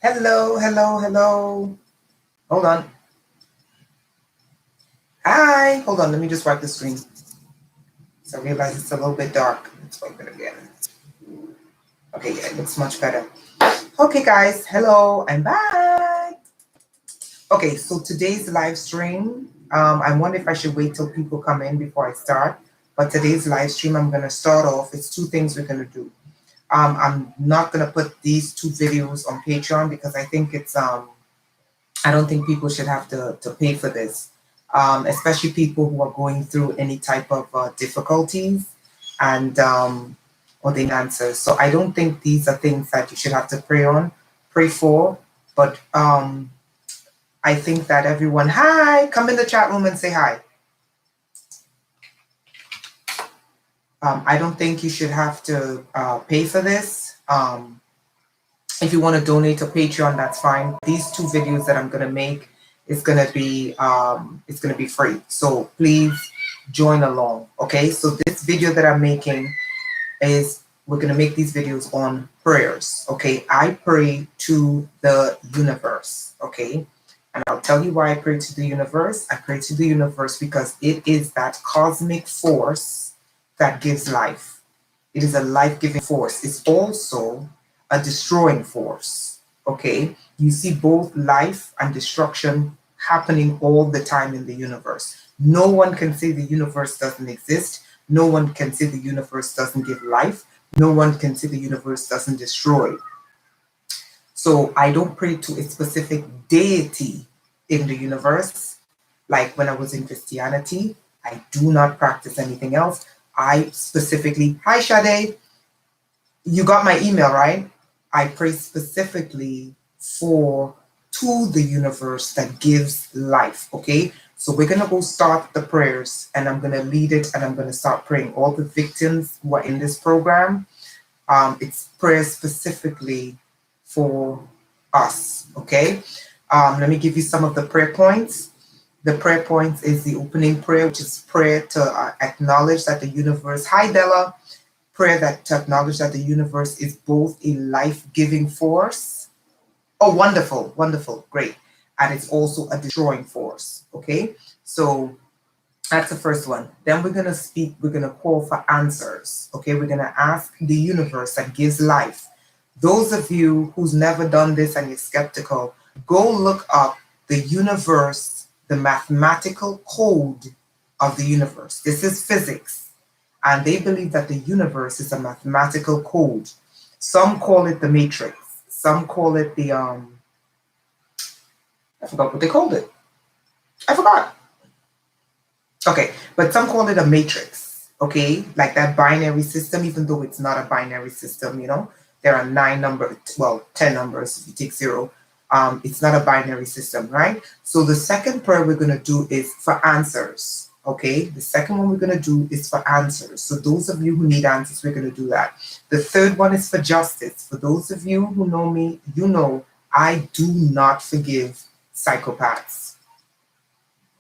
Hello, hello, hello. Hold on. Hi. Hold on. Let me just wipe the screen. So I realize it's a little bit dark. Let's wipe it again. Okay, yeah, it looks much better. Okay, guys. Hello. I'm back. Okay, so today's live stream, I wonder if I should wait till people come in before I start. But today's live stream, I'm going to start off. It's two things we're going to do. I'm not going to put these two videos on Patreon because I think it's I don't think people should have to pay for this, especially people who are going through any type of difficulties and or the answers. So I don't think these are things that you should have to pray for. But I think that everyone, hi, come in the chat room and say hi. I don't think you should have to pay for this. If you want to donate to Patreon, that's fine. These two videos that I'm going to make is going to be free. So please join along. Okay. So this video that I'm making is we're going to make these videos on prayers. Okay. I pray to the universe. Okay. And I'll tell you why I pray to the universe. I pray to the universe because it is that cosmic force that gives life. It is a life-giving force. It's also a destroying force. Okay, you see both life and destruction happening all the time in the universe. No one can say the universe doesn't exist. No one can say the universe doesn't give life. No one can say the universe doesn't destroy. So I don't pray to a specific deity in the universe. Like when I was in Christianity, I do not practice anything else. I specifically, hi Sade, you got my email, right? I pray specifically to the universe that gives life, okay? So we're gonna go start the prayers and I'm gonna lead it and I'm gonna start praying. All the victims who are in this program, it's prayers specifically for us, okay? Let me give you some of the prayer points. The prayer points is the opening prayer, which is prayer to acknowledge that the universe, hi Della, prayer that to acknowledge that the universe is both a life-giving force. Oh, wonderful, wonderful, great. And it's also a destroying force, okay? So that's the first one. Then we're gonna call for answers, okay? We're gonna ask the universe that gives life. Those of you who's never done this and you're skeptical, go look up the universe, the mathematical code of the universe. This is physics. And they believe that the universe is a mathematical code. Some call it the matrix. Some call it the, I forgot what they called it. I forgot. Okay, but some call it a matrix, okay? Like that binary system, even though it's not a binary system, you know? There are 10 numbers if you take 0. It's not a binary system, right? So the second prayer we're gonna do is for answers. Okay, the second one we're going to do is for answers. So those of you who need answers, we're going to do that. The third one is for justice. For those of you who know me, you know I do not forgive psychopaths.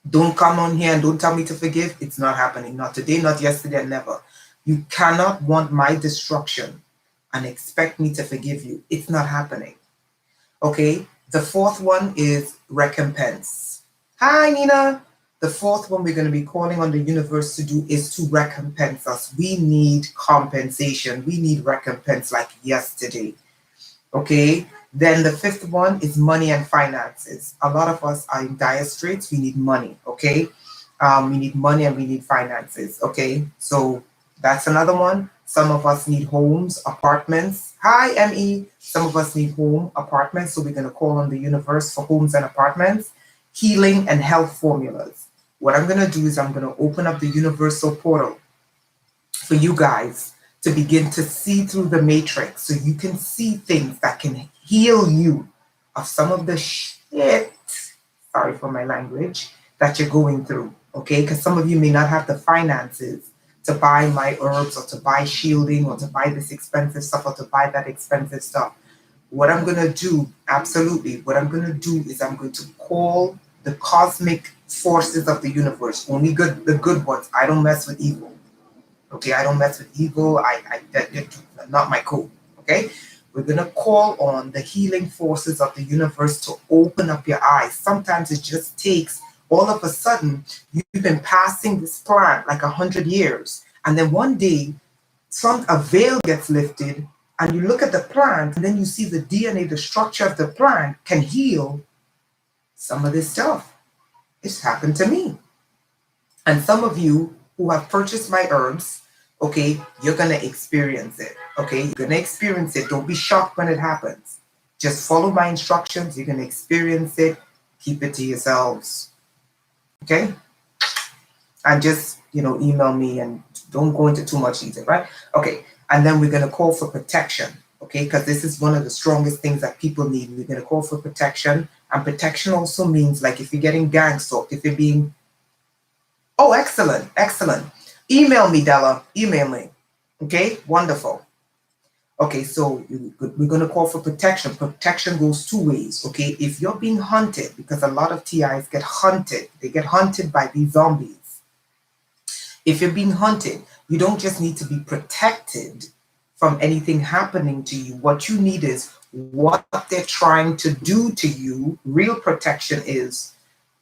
Don't come on here and don't tell me to forgive. It's not happening. Not today, not yesterday, and never. You cannot want my destruction and expect me to forgive you. It's not happening. Okay, the fourth one is recompense. Hi, Nina. The fourth one we're going to be calling on the universe to do is to recompense us. We need compensation. We need recompense like yesterday. Okay. Then the fifth one is money and finances. A lot of us are in dire straits. We need money. Okay. We need money and we need finances. Okay. So that's another one. Some of us need homes, apartments. Hi, ME. Some of us need home, apartments. So we're going to call on the universe for homes and apartments, healing and health formulas. What I'm going to do is I'm going to open up the universal portal for you guys to begin to see through the matrix so you can see things that can heal you of some of the shit, sorry for my language, that you're going through, okay? Because some of you may not have the finances to buy my herbs or to buy shielding or to buy this expensive stuff or to buy that expensive stuff. What I'm going to do, absolutely, what I'm going to do is I'm going to call the cosmic forces of the universe, only the good ones. I don't mess with evil. Okay, I don't mess with evil. That's not my code. Okay, We're going to call on the healing forces of the universe to open up your eyes. Sometimes it just takes, all of a sudden, you've been passing this plant like 100 years. And then one day, a veil gets lifted, and you look at the plant, and then you see the DNA, the structure of the plant can heal some of this stuff. It's happened to me. And some of you who have purchased my herbs, okay, you're going to experience it, okay? You're going to experience it. Don't be shocked when it happens. Just follow my instructions. You're going to experience it. Keep it to yourselves, okay? And just, email me and don't go into too much detail, right? Okay, and then we're going to call for protection, okay? Because this is one of the strongest things that people need. We're going to call for protection. And protection also means, like, if you're getting gang stalked, if you're being... Oh, excellent, excellent. Email me, Della. Email me. Okay, wonderful. Okay, so we're going to call for protection. Protection goes two ways, okay? If you're being hunted, because a lot of TIs get hunted. They get hunted by these zombies. If you're being hunted, you don't just need to be protected from anything happening to you. What you need is what they're trying to do to you. Real protection is...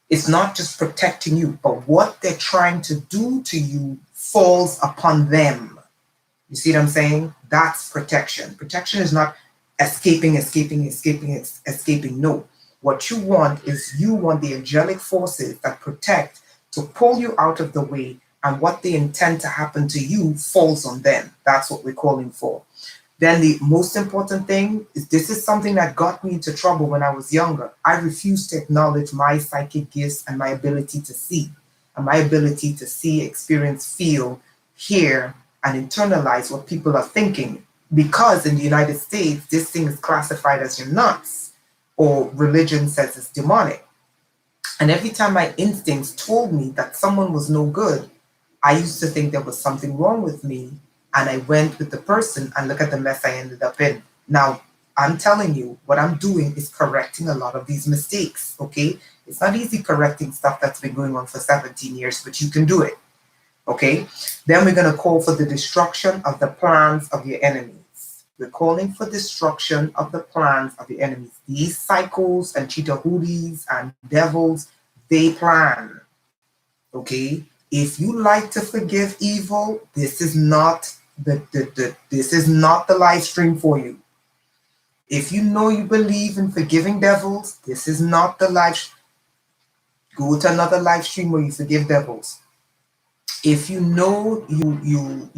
It's not just protecting you, but what they're trying to do to you falls upon them. You see what I'm saying? That's protection. Protection is not escaping. No. What you want is you want the angelic forces that protect to pull you out of the way, and what they intend to happen to you falls on them. That's what we're calling for. Then the most important thing is, this is something that got me into trouble when I was younger. I refused to acknowledge my psychic gifts and my ability to see. And my ability to see, experience, feel, hear, and internalize what people are thinking. Because in the United States, this thing is classified as you're nuts, or religion says it's demonic. And every time my instincts told me that someone was no good, I used to think there was something wrong with me. And I went with the person, and look at the mess I ended up in. Now, I'm telling you, what I'm doing is correcting a lot of these mistakes, okay? It's not easy correcting stuff that's been going on for 17 years, but you can do it, okay? Then we're going to call for the destruction of the plans of your enemies. We're calling for destruction of the plans of your enemies. These psychos and cheetahooties and devils, they plan, okay? If you like to forgive evil, this is not the live stream for you. If you know you believe in forgiving devils, this is not the live. Go to another live stream where you forgive devils. If you know you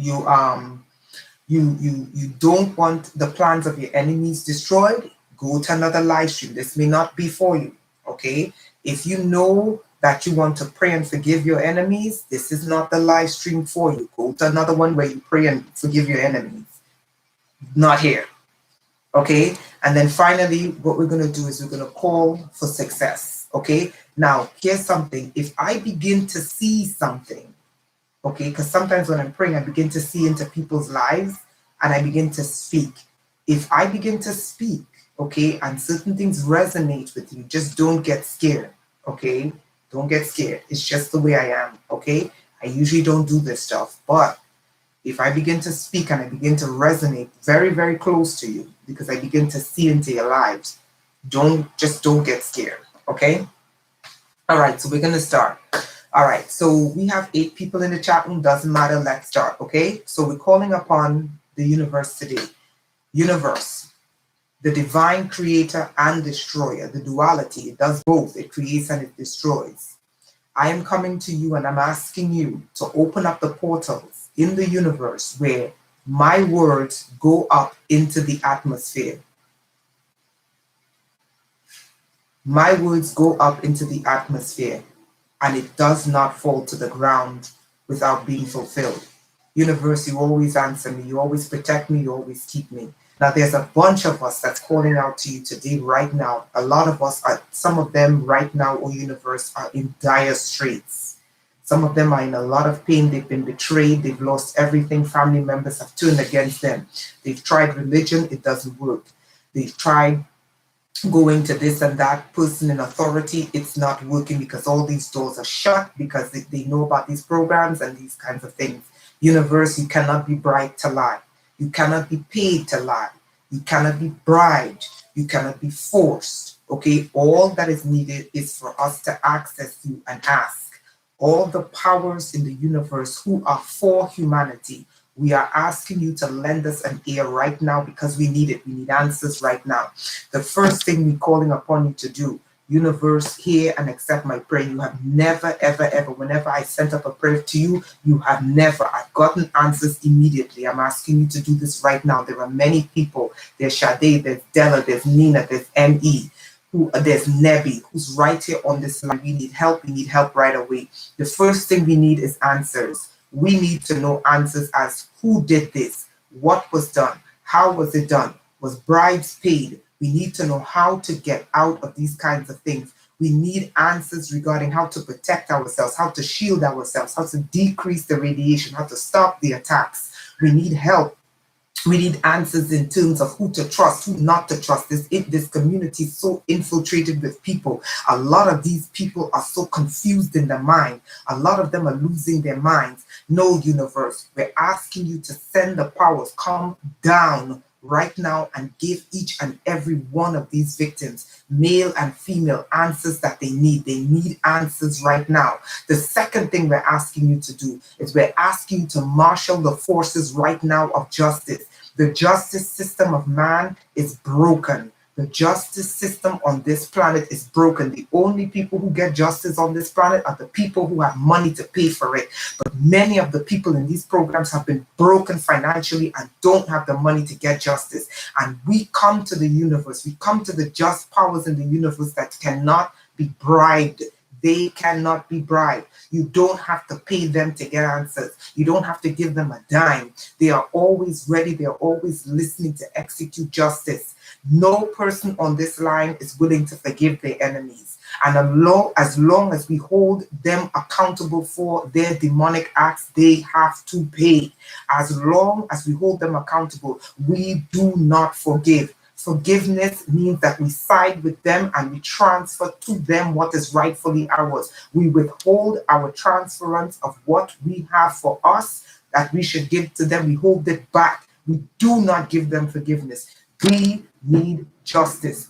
don't want the plans of your enemies destroyed, go to another live stream. This may not be for you, okay? If you know that you want to pray and forgive your enemies, this is not the live stream for you. Go to another one where you pray and forgive your enemies. Not here, okay? And then finally, what we're going to do is we're going to call for success, okay? Now, here's something. If I begin to see something, okay, because sometimes when I'm praying, I begin to see into people's lives and I begin to speak. If I begin to speak, okay, and certain things resonate with you, just don't get scared, okay? Don't get scared. It's just the way I am, okay? I usually don't do this stuff, but if I begin to speak and I begin to resonate very, very close to you, because I begin to see into your lives, don't get scared, okay? All right, so we're going to start. All right, so we have 8 people in the chat room. Doesn't matter. Let's start, okay? So we're calling upon the universe today. Universe, the divine creator and destroyer, the duality. It does both. It creates and it destroys. I am coming to you and I'm asking you to open up the portals in the universe where my words go up into the atmosphere. My words go up into the atmosphere and it does not fall to the ground without being fulfilled. Universe, you always answer me. You always protect me. You always keep me. Now, there's a bunch of us that's calling out to you today, right now. A lot of us are, some of them right now, oh universe, are in dire straits. Some of them are in a lot of pain. They've been betrayed. They've lost everything. Family members have turned against them. They've tried religion. It doesn't work. They've tried going to this and that person in authority. It's not working because all these doors are shut because they know about these programs and these kinds of things. Universe, you cannot be bribed to lie. You cannot be paid to lie. You cannot be bribed. You cannot be forced. Okay, all that is needed is for us to access you and ask. All the powers in the universe who are for humanity, we are asking you to lend us an ear right now because we need it. We need answers right now. The first thing we're calling upon you to do, universe, hear and accept my prayer. You have never, ever, ever, whenever I sent up a prayer to you, you have never, I've gotten answers immediately. I'm asking you to do this right now. There are many people. There's Sade, there's Della, there's Nina, there's M.E., there's Nebi, who's right here on this line. We need help right away. The first thing we need is answers. We need to know answers as who did this, what was done, how was it done, was bribes paid? We need to know how to get out of these kinds of things. We need answers regarding how to protect ourselves, how to shield ourselves, how to decrease the radiation, how to stop the attacks. We need help. We need answers in terms of who to trust, who not to trust. This community is so infiltrated with people. A lot of these people are so confused in their mind. A lot of them are losing their minds. No, universe, we're asking you to send the powers, come down right now and give each and every one of these victims, male and female, answers that they need. They need answers right now. The second thing we're asking you to do is we're asking you to marshal the forces right now of justice. The justice system of man is broken. The justice system on this planet is broken. The only people who get justice on this planet are the people who have money to pay for it. But many of the people in these programs have been broken financially and don't have the money to get justice. And we come to the universe, we come to the just powers in the universe that cannot be bribed. They cannot be bribed. You don't have to pay them to get answers. You don't have to give them a dime. They are always ready. They are always listening to execute justice. No person on this line is willing to forgive their enemies. And as long as we hold them accountable for their demonic acts, they have to pay. As long as we hold them accountable, we do not forgive. Forgiveness means that we side with them and we transfer to them what is rightfully ours. We withhold our transference of what we have for us that we should give to them. We hold it back. We do not give them forgiveness. We need justice.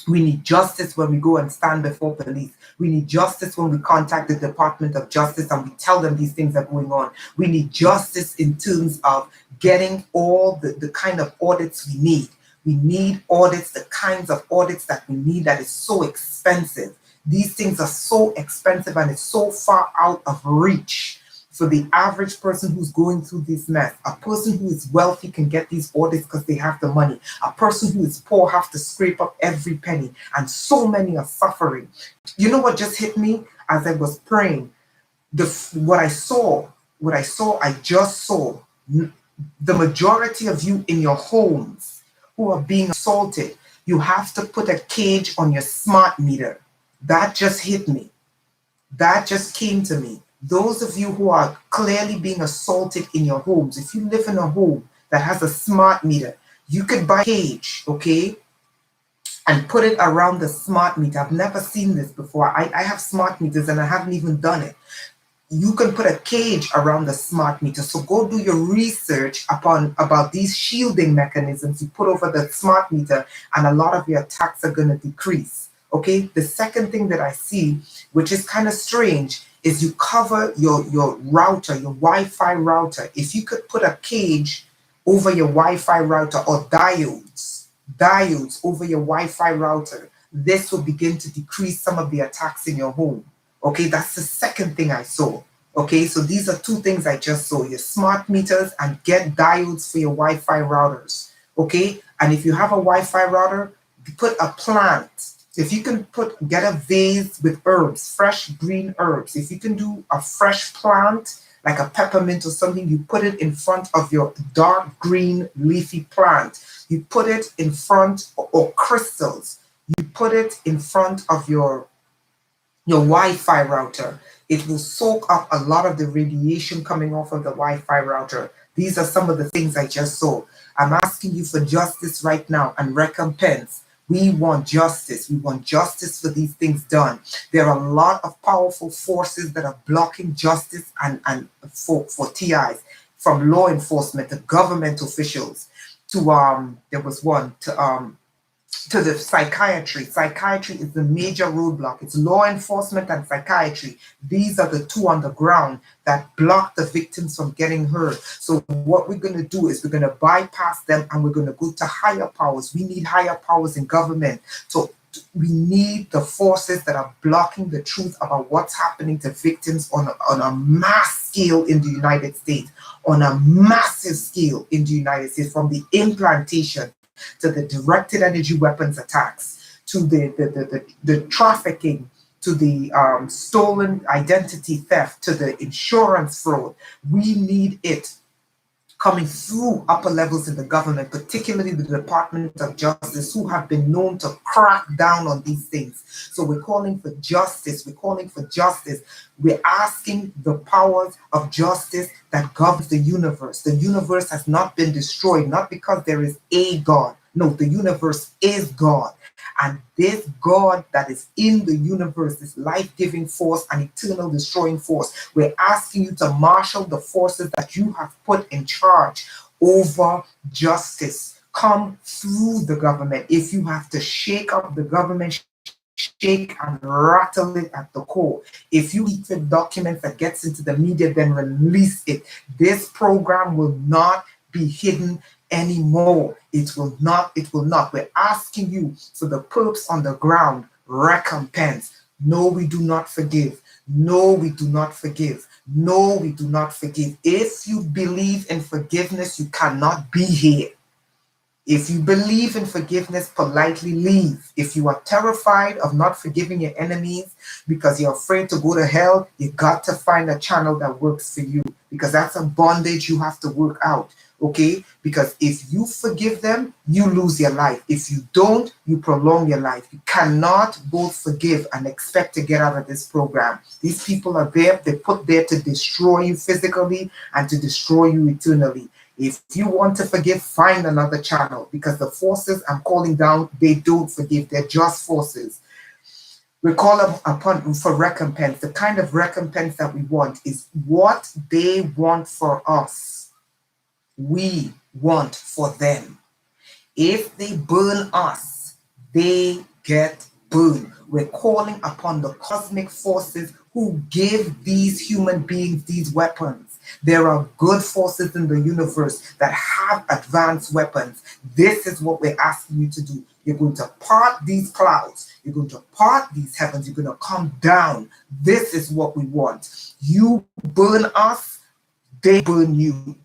We need justice when we go and stand before police. We need justice when we contact the Department of Justice and we tell them these things are going on. We need justice in terms of getting all the kind of audits we need. We need audits, the kinds of audits that we need that is so expensive. These things are so expensive and it's so far out of reach for the average person who's going through this mess. A person who is wealthy can get these audits because they have the money. A person who is poor have to scrape up every penny, and so many are suffering. You know what just hit me as I was praying? What I just saw, the majority of you in your homes who are being assaulted, you have to put a cage on your smart meter. That just hit me. That just came to me. Those of you who are clearly being assaulted in your homes, if you live in a home that has a smart meter, you could buy a cage, okay, and put it around the smart meter. I've never seen this before. I have smart meters and I haven't even done it. You can put a cage around the smart meter. So go do your research about these shielding mechanisms you put over the smart meter, and a lot of your attacks are going to decrease. Okay. The second thing that I see, which is kind of strange, is you cover your router, your Wi-Fi router. If you could put a cage over your Wi-Fi router, or diodes over your Wi-Fi router, this will begin to decrease some of the attacks in your home. Okay, that's the second thing I saw. Okay, so these are two things I just saw: your smart meters and get diodes for your Wi-Fi routers. Okay, and if you have a Wi-Fi router, put a plant. If you can get a vase with herbs, fresh green herbs. If you can do a fresh plant, like a peppermint or something, you put it in front of your dark green leafy plant. You put it in front, or crystals. You put it in front of your Wi-Fi router. It will soak up a lot of the radiation coming off of the Wi-Fi router. These are some of the things I just saw. I'm asking you for justice right now and recompense. We want justice. We want justice for these things done. There are a lot of powerful forces that are blocking justice and for TIs, from law enforcement to government officials. there was one to the psychiatry. Psychiatry is the major roadblock. It's law enforcement and psychiatry. These are the two on the ground that block the victims from getting heard. So what we're going to do is we're going to bypass them and we're going to go to higher powers. We need higher powers in government. So we need the forces that are blocking the truth about what's happening to victims on a mass scale in the United States, on a massive scale in the United States, from the implantation to the directed energy weapons attacks, to the trafficking, to the stolen identity theft, to the insurance fraud. We need it coming through upper levels in the government, particularly the Department of Justice, who have been known to crack down on these things. So we're calling for justice. We're calling for justice. We're asking the powers of justice that governs the universe. The universe has not been destroyed, not because there is a God. No, the universe is God. And this God that is in the universe, this life-giving force and eternal destroying force, we're asking you to marshal the forces that you have put in charge over justice. Come through the government. If you have to shake up the government, shake and rattle it at the core. If you secret documents that gets into the media, then release it. This program will not be hidden anymore. It will not. We're asking you for the perps on the ground, recompense. No, we do not forgive. No, we do not forgive. No, we do not forgive. If you believe in forgiveness, you cannot be here. If you believe in forgiveness, politely leave. If you are terrified of not forgiving your enemies because you're afraid to go to hell, you got to find a channel that works for you, because that's a bondage you have to work out, okay? Because if you forgive them, you lose your life. If you don't, you prolong your life. You cannot both forgive and expect to get out of this program. These people are there. They're put there to destroy you physically and to destroy you eternally. If you want to forgive, find another channel, because the forces I'm calling down, they don't forgive. They're just forces. We call upon for recompense. The kind of recompense that we want is what they want for us, we want for them. If they burn us, they get burned. We're calling upon the cosmic forces who give these human beings these weapons. There are good forces in the universe that have advanced weapons. This is what we're asking you to do. You're going to part these clouds. You're going to part these heavens. You're going to come down. This is what we want. You burn us, they burn you.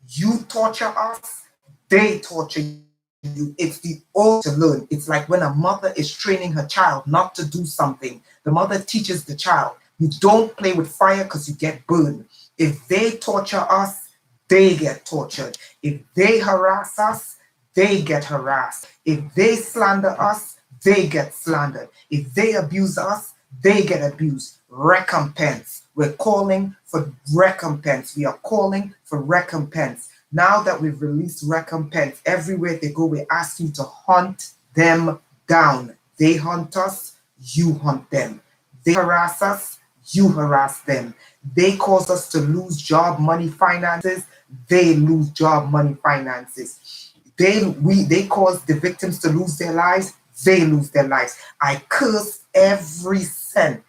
You torture us, they torture you. It's the old to learn. It's like when a mother is training her child not to do something. The mother teaches the child, you don't play with fire because you get burned. If they torture us, they get tortured. If they harass us, they get harassed. If they slander us, they get slandered. If they abuse us, they get abused. Recompense. We're calling for recompense. We are calling for recompense. Now that we've released recompense, everywhere they go, we're asking you to hunt them down. They hunt us, you hunt them. They harass us, you harass them. They cause us to lose job, money, finances, they lose job, money, finances. They cause the victims to lose their lives, they lose their lives. I curse every cent.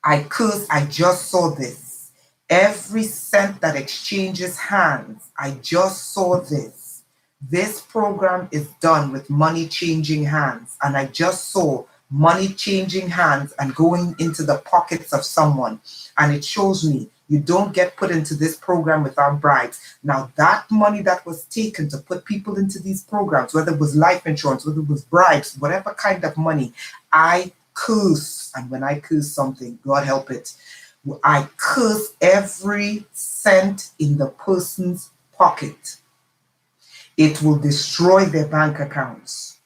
I just saw this. Every cent that exchanges hands, I just saw this. This program is done with money changing hands, and I just saw money changing hands and going into the pockets of someone. And it shows me you don't get put into this program without bribes. Now, that money that was taken to put people into these programs, whether it was life insurance, whether it was bribes, whatever kind of money, I curse. And when I curse something, God help it, I curse every cent in the person's pocket. It will destroy their bank accounts.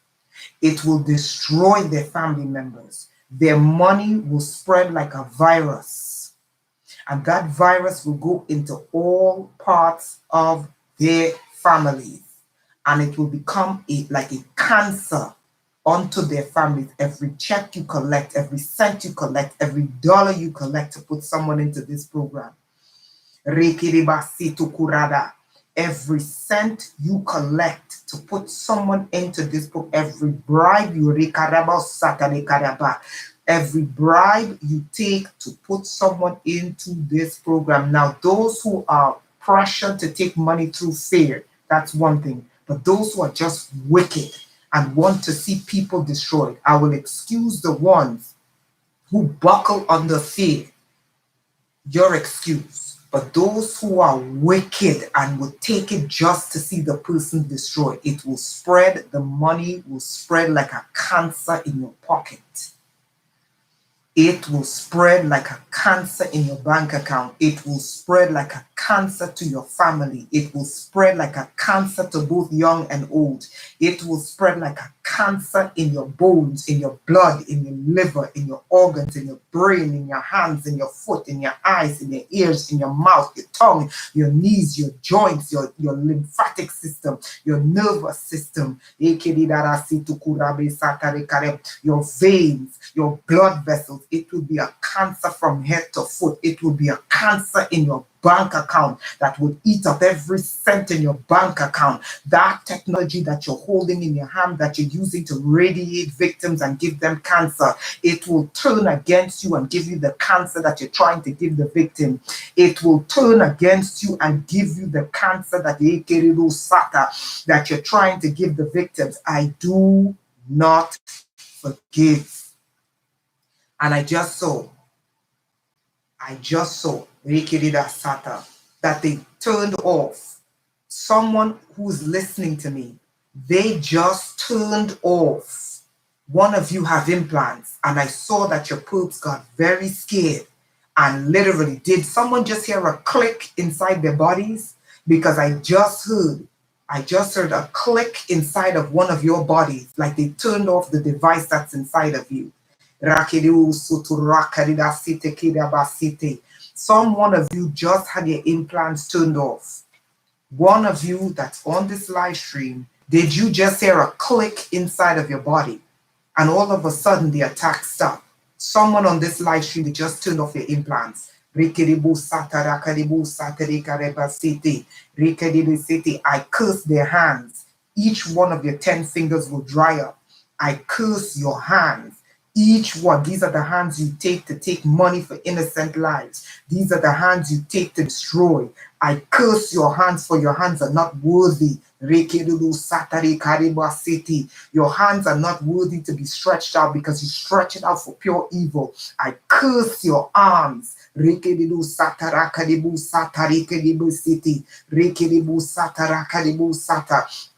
It will destroy their family members. Their money will spread like a virus. And that virus will go into all parts of their families. And it will become like a cancer onto their families. Every check you collect, every cent you collect, every dollar you collect to put someone into this program. Every every cent you collect to put someone into this book, every bribe you every bribe you take to put someone into this program. Now, those who are pressured to take money through fear, that's one thing. But those who are just wicked and want to see people destroyed, I will excuse the ones who buckle under fear. Your excuse. But those who are wicked and will take it just to see the person destroyed, it will spread. The money will spread like a cancer in your pocket. It will spread like a cancer in your bank account. It will spread like a cancer to your family. It will spread like a cancer to both young and old. It will spread like a cancer in your bones, in your blood, in your liver, in your organs, in your brain, in your hands, in your foot, in your eyes, in your ears, in your mouth, your tongue, your knees, your joints, your lymphatic system, your nervous system, your veins, your blood vessels. It will be a cancer from head to foot. It will be a cancer in your bank account that would eat up every cent in your bank account. That technology that you're holding in your hand that you're using to radiate victims and give them cancer, it will turn against you and give you the cancer that you're trying to give the victim. It will turn against you and give you the cancer that you're trying to give the victims. I do not forgive. And I just saw that they turned off. Someone who's listening to me, they just turned off. One of you have implants, and I saw that your poops got very scared and literally, did someone just hear a click inside their bodies? Because I just heard a click inside of one of your bodies, like they turned off the device that's inside of you. Some one of you just had your implants turned off. One of you that's on this live stream, did you just hear a click inside of your body? And all of a sudden the attack stopped. Someone on this live stream, they just turned off your implants. I curse their hands. Each one of your 10 fingers will dry up. I curse your hands. Each one, these are the hands you take to take money for innocent lives. These are the hands you take to destroy. I curse your hands, for your hands are not worthy. Your hands are not worthy to be stretched out because you stretch it out for pure evil. I curse your arms.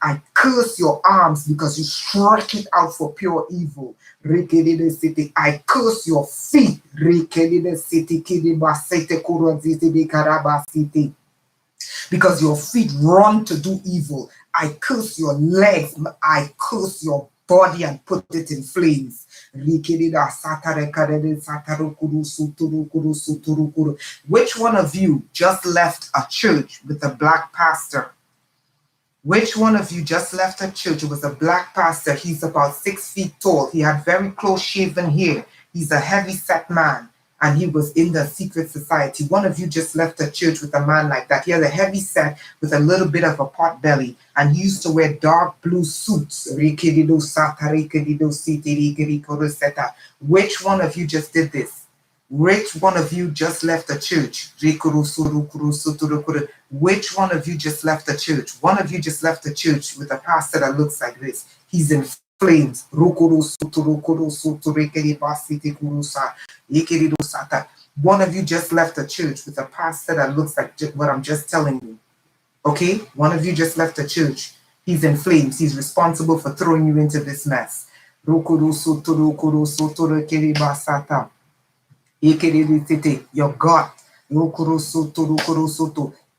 I curse your arms because you stretch it out for pure evil. I curse your feet because your feet run to do evil. I curse your legs. I curse your body and put it in flames. Which one of you just left a church with a black pastor? Which one of you just left a church? It was a black pastor. He's about 6 feet tall. He had very close shaven hair. He's a heavy set man. And he was in the secret society. One of you just left a church with a man like that. He had a heavy set with a little bit of a pot belly. And he used to wear dark blue suits. Which one of you just did this? Which one of you just left the church? Which one of you just left the church? One of you just left the church with a pastor that looks like this. He's in flames. One of you just left the church with a pastor that looks like what I'm just telling you. Okay? One of you just left the church. He's in flames. He's responsible for throwing you into this mess. Your God.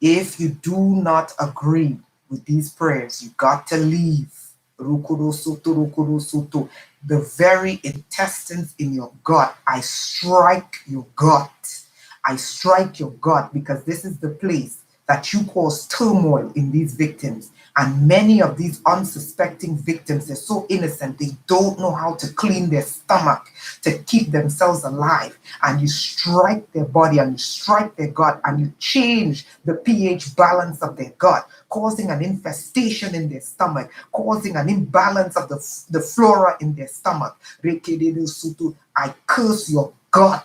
If you do not agree with these prayers, you got to leave. The very intestines in your gut, I strike your gut. I strike your gut because this is the place that you cause turmoil in these victims. And many of these unsuspecting victims, they're so innocent, they don't know how to clean their stomach to keep themselves alive. And you strike their body and you strike their gut and you change the pH balance of their gut, causing an infestation in their stomach, causing an imbalance of the flora in their stomach. I curse your God.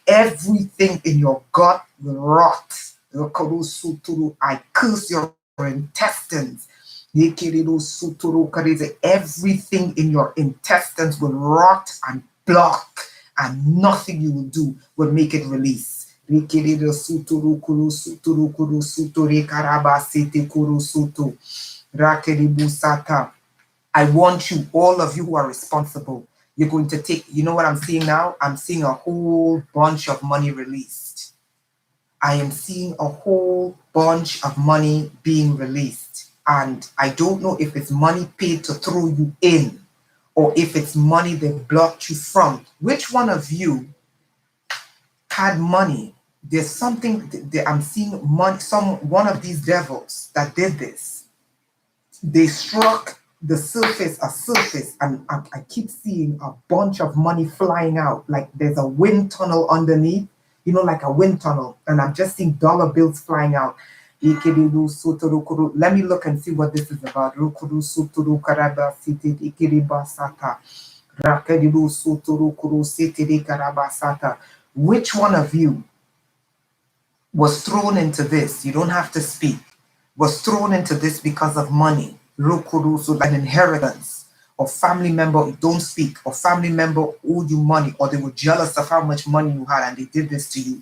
Everything in your gut will rot. I curse your intestines. Everything in your intestines will rot and block, and nothing you will do will make it release. I want you, all of you who are responsible, you're going to take, you know what I'm seeing now? I'm seeing a whole bunch of money released. I am seeing a whole bunch of money being released. And I don't know if it's money paid to throw you in or if it's money they blocked you from. Which one of you had money? There's something that I'm seeing money, one of these devils that did this. They struck the surface, and I keep seeing a bunch of money flying out. Like there's a wind tunnel underneath, like a wind tunnel. And I'm just seeing dollar bills flying out. Let me look and see what this is about. Which one of you was thrown into this? You don't have to speak. Was thrown into this because of money, an inheritance, or family member who don't speak, or family member owed you money, or they were jealous of how much money you had and they did this to you.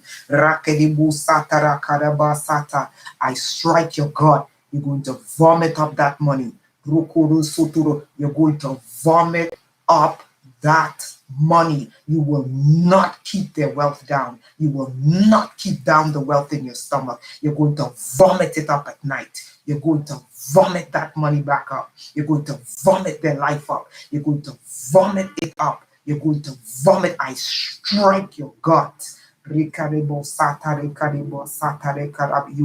I strike your God. You're going to vomit up that money. You're going to vomit up that money. You will not keep their wealth down. You will not keep down the wealth in your stomach. You're going to vomit it up at night. You're going to vomit that money back up. You're going to vomit their life up. You're going to vomit it up. You're going to vomit. I strike your gut. You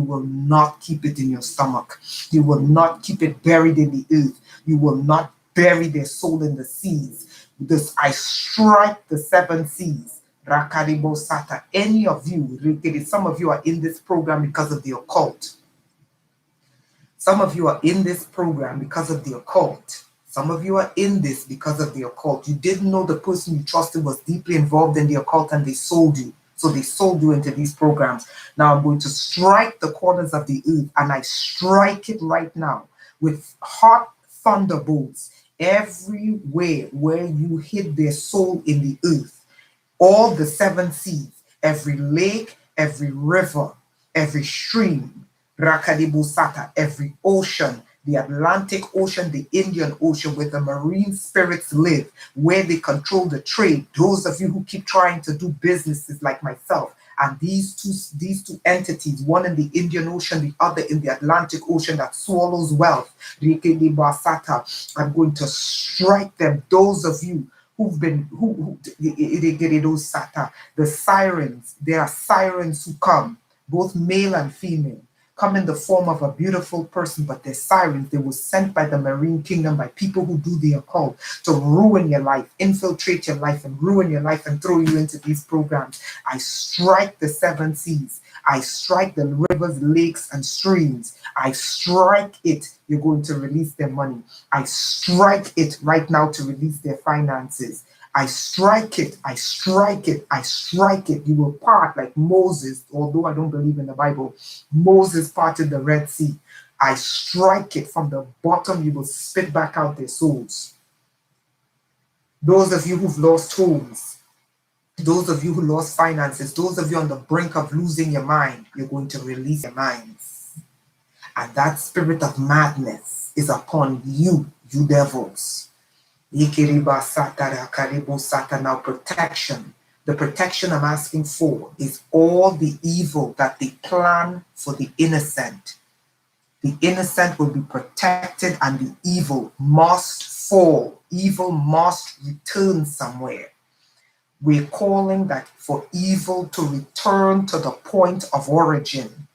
will not keep it in your stomach. You will not keep it buried in the earth. You will not bury their soul in the seas. This, I strike the 7 seas. Any of you, some of you are in this program because of the occult. Some of you are in this program because of the occult. Some of you are in this because of the occult. You didn't know the person you trusted was deeply involved in the occult and they sold you. So they sold you into these programs. Now I'm going to strike the corners of the earth, and I strike it right now with hot thunderbolts everywhere where you hid their soul in the earth. All the 7 seas, every lake, every river, every stream, every ocean, the Atlantic Ocean, the Indian Ocean, where the marine spirits live, where they control the trade. Those of you who keep trying to do businesses like myself, and these two entities, one in the Indian Ocean, the other in the Atlantic Ocean, that swallows wealth. I'm going to strike them. Those of you who've been the sirens, there are sirens who come, both male and female, come in the form of a beautiful person, but they're sirens. They were sent by the marine kingdom, by people who do the occult, to ruin your life, infiltrate your life, and ruin your life and throw you into these programs. I strike the 7 seas. I strike the rivers, lakes, and streams. I strike it. You're going to release their money. I strike it right now to release their finances. I strike it, I strike it, I strike it. You will part like Moses, although I don't believe in the Bible. Moses parted the Red Sea. I strike it from the bottom. You will spit back out their souls. Those of you who've lost homes, those of you who lost finances, those of you on the brink of losing your mind, you're going to release your minds. And that spirit of madness is upon you, you devils. Now protection. The protection I'm asking for is all the evil that they plan for the innocent. The innocent will be protected and the evil must fall. Evil must return somewhere. We're calling that for evil to return to the point of origin.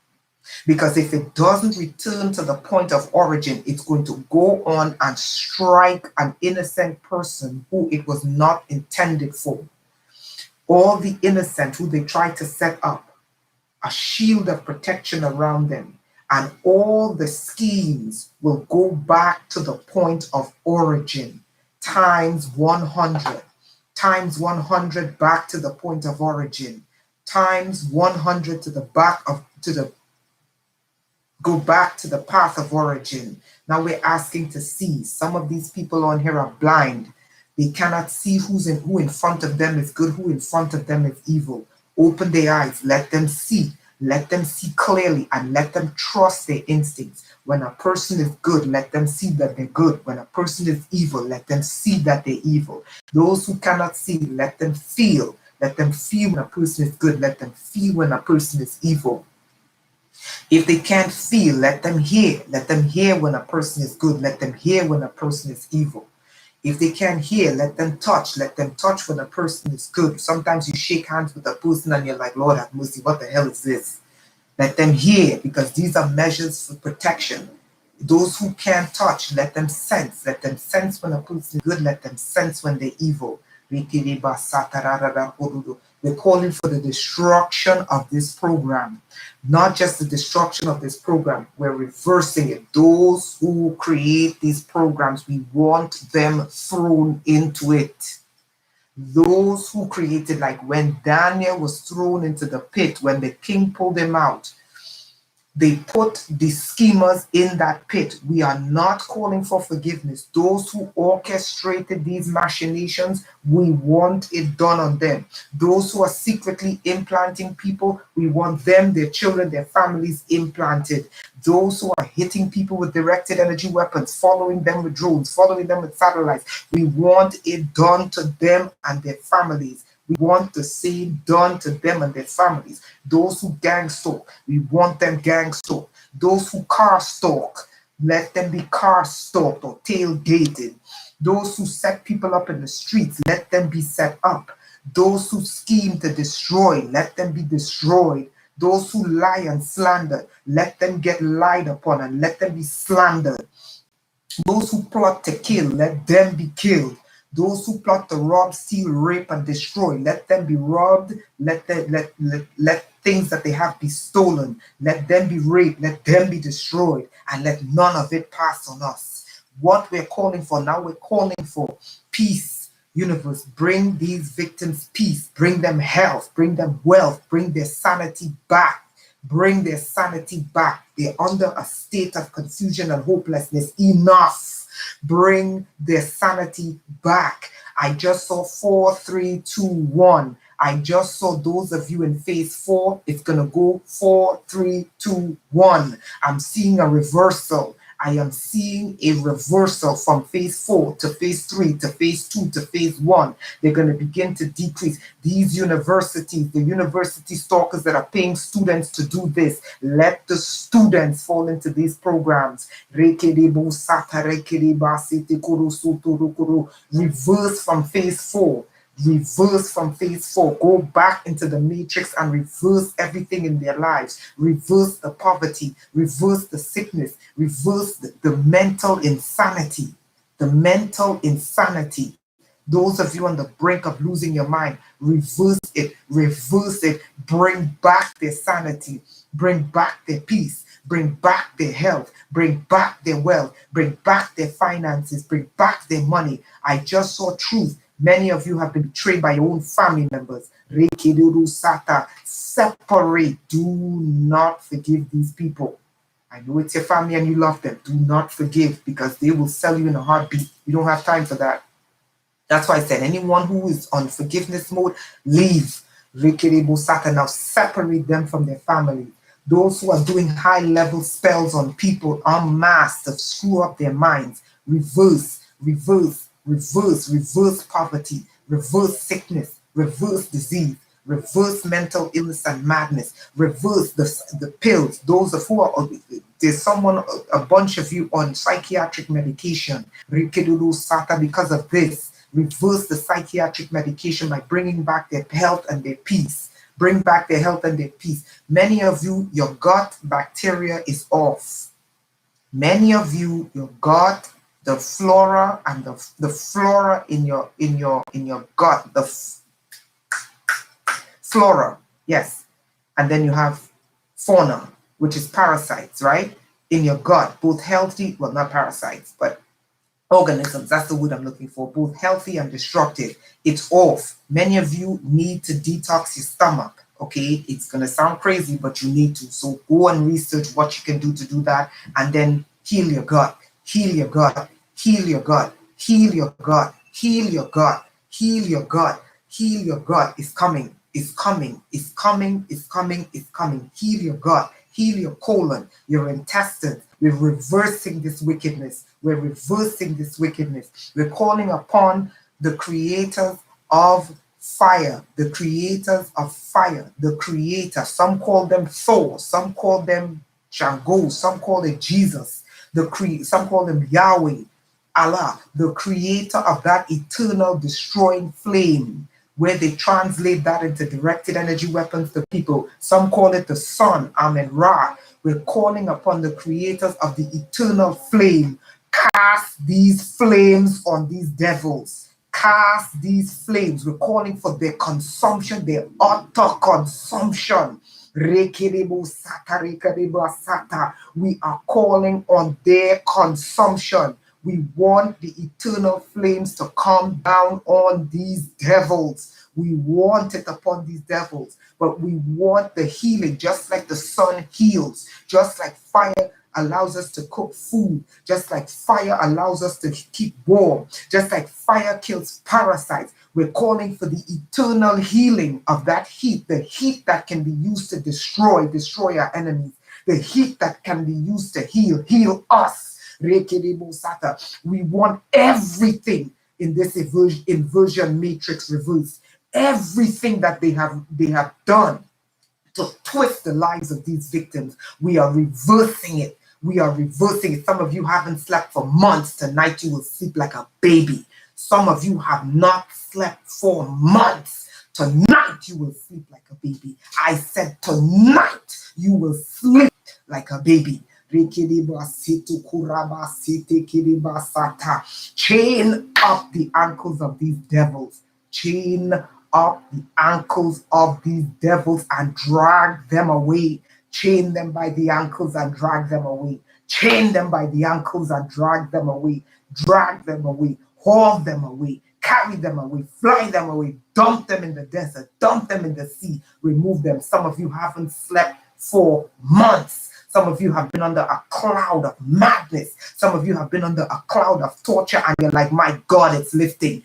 Because if it doesn't return to the point of origin, it's going to go on and strike an innocent person who it was not intended for. All the innocent who they try to set up a shield of protection around them, and all the schemes will go back to the point of origin times 100, times 100 back to the point of origin, times 100 to the go back to the path of origin. Now we're asking to see. Some of these people on here are blind. They cannot see who in front of them is good, who in front of them is evil. Open their eyes, let them see. Let them see clearly and let them trust their instincts. When a person is good, let them see that they're good. When a person is evil, let them see that they're evil. Those who cannot see, let them feel. Let them feel when a person is good. Let them feel when a person is evil. If they can't feel, let them hear. Let them hear when a person is good. Let them hear when a person is evil. If they can't hear, let them touch. Let them touch when a person is good. Sometimes you shake hands with a person and you're like, Lord have mercy, what the hell is this? Let them hear, because these are measures for protection. Those who can't touch, let them sense. Let them sense when a person is good. Let them sense when they're evil. We're calling for the destruction of this program. Not just the destruction of this program, we're reversing it. Those who create these programs, we want them thrown into it. Those who created, like when Daniel was thrown into the pit, when the king pulled him out, they put the schemers in that pit. We are not calling for forgiveness. Those who orchestrated these machinations, we want it done on them. Those who are secretly implanting people, we want them, their children, their families implanted. Those who are hitting people with directed energy weapons, following them with drones, following them with satellites, we want it done to them and their families. We want the same done to them and their families. Those who gang stalk, we want them gang stalk. Those who car stalk, let them be car stalked or tailgated. Those who set people up in the streets, let them be set up. Those who scheme to destroy, let them be destroyed. Those who lie and slander, let them get lied upon and let them be slandered. Those who plot to kill, let them be killed. Those who plot to rob, steal, rape, and destroy, let them be robbed. Let things that they have be stolen. Let them be raped. Let them be destroyed. And let none of it pass on us. What we're calling for now, we're calling for peace. Universe, bring these victims peace. Bring them health. Bring them wealth. Bring their sanity back. Bring their sanity back. They're under a state of confusion and hopelessness. Enough. Bring their sanity back. I just saw 4, 3, 2, 1. I just saw those of you in phase 4. It's going to go 4, 3, 2, 1. I'm seeing a reversal. I am seeing a reversal from phase 4 to phase 3 to phase 2 to phase 1. They're going to begin to decrease. These universities, the university stalkers that are paying students to do this, let the students fall into these programs. Reverse from phase 4. Reverse from phase 4. Go back into the matrix and reverse everything in their lives. Reverse the poverty. Reverse the sickness. Reverse the mental insanity. The mental insanity. Those of you on the brink of losing your mind, reverse it. Reverse it. Bring back their sanity. Bring back their peace. Bring back their health. Bring back their wealth. Bring back their finances. Bring back their money. I just saw truth. Many of you have been betrayed by your own family members. Separate. Do not forgive these people. I know it's your family and you love them. Do not forgive, because they will sell you in a heartbeat. We don't have time for that. That's why I said anyone who is on forgiveness mode, leave. Now separate them from their family. Those who are doing high-level spells on people en masse to screw up their minds, reverse, reverse, reverse, reverse poverty, reverse sickness, reverse disease, reverse mental illness and madness, reverse the pills. Those of who are, there's someone, a bunch of you on psychiatric medication, because of this. reverse the psychiatric medication by bringing back their health and their peace. Bring back their health and their peace. Many of you, your gut bacteria is off. Many of you, your gut, the flora and the flora in your gut, the flora, yes. And then you have fauna, which is parasites, right? In your gut, both healthy, well, not parasites, but organisms, that's the word I'm looking for, both healthy and destructive. It's off. Many of you need to detox your stomach, okay? It's going to sound crazy, but you need to. So go and research what you can do to do that, and then heal your gut, heal your gut, heal your gut, heal your gut, heal your gut, heal your gut, heal your gut. It's coming, it's coming, it's coming, it's coming, it's coming. Heal your gut, heal your colon, your intestines. We're reversing this wickedness. We're reversing this wickedness. We're calling upon the creators of fire, the creators of fire, the creator. Some call them Thor, some call them Shango, some call it Jesus, some call them Yahweh, Allah, the creator of that eternal destroying flame, where they translate that into directed energy weapons to people. Some call it the sun, Amen Ra. We're calling upon the creators of the eternal flame. Cast these flames on these devils. Cast these flames. We're calling for their consumption, their utter consumption. We are calling on their consumption. We want the eternal flames to come down on these devils. We want it upon these devils, but we want the healing, just like the sun heals, just like fire allows us to cook food, just like fire allows us to keep warm, just like fire kills parasites. We're calling for the eternal healing of that heat, the heat that can be used to destroy our enemies, the heat that can be used to heal us. We want everything in this inversion matrix reversed. Everything that they have done to twist the lives of these victims, we are reversing it. We are reversing it. Some of you haven't slept for months. Tonight you will sleep like a baby. Some of you have not slept for months. Tonight you will sleep like a baby. I said tonight you will sleep like a baby. Chain up the ankles of these devils. Chain up the ankles of these devils and drag them away. Chain them by the ankles and drag them away. Chain them by the ankles and drag them away. Drag them away. Haul them away. Carry them away. Fly them away. Dump them in the desert. Dump them in the sea. Remove them. Some of you haven't slept for months. Some of you have been under a cloud of madness. Some of you have been under a cloud of torture, and you're like, my God, it's lifting.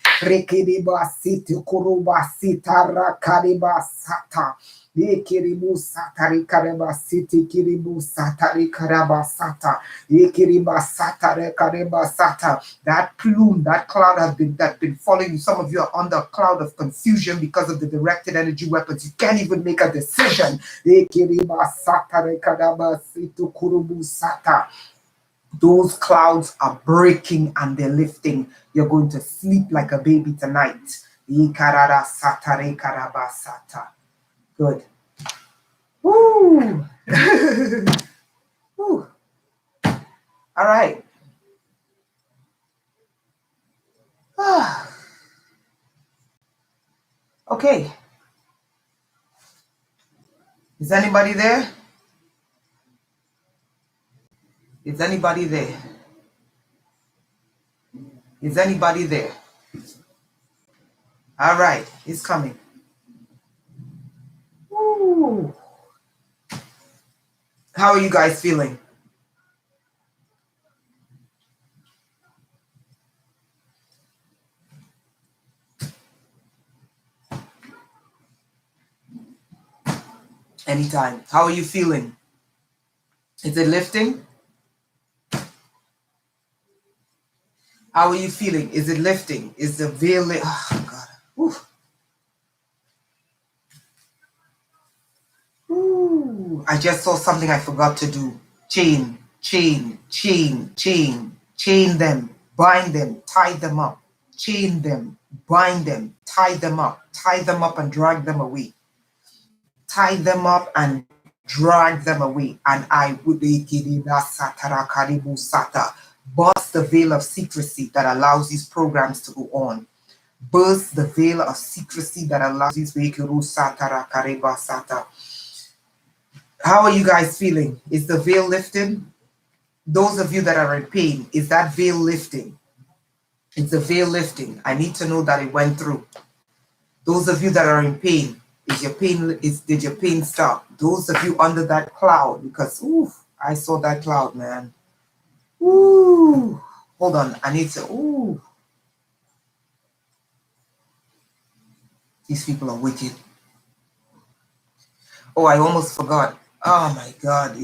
That plume, that cloud has been following you. Some of you are under a cloud of confusion because of the directed energy weapons. You can't even make a decision. Those clouds are breaking and they're lifting. You're going to sleep like a baby tonight. Good. Woo! Woo. All right. Okay. Is anybody there? Is anybody there? Is anybody there? All right, it's coming. Woo. How are you guys feeling? Anytime. How are you feeling? Is it lifting? How are you feeling? Is it lifting? Is the veil Oh, God. Woo. Ooh, I just saw something I forgot to do. Chain them, bind them, tie them up, chain them, bind them, tie them up and drag them away. Tie them up and drag them away. And I would burst the veil of secrecy that allows these programs to go on. Burst the veil of secrecy that allows these. How are you guys feeling? Is the veil lifted? Those of you that are in pain, is that veil lifting? It's the veil lifting. I need to know that it went through. Those of you that are in pain, did your pain stop? Those of you under that cloud, because I saw that cloud, man. Ooh, hold on. I need to. These people are wicked. Oh, I almost forgot. Oh my God.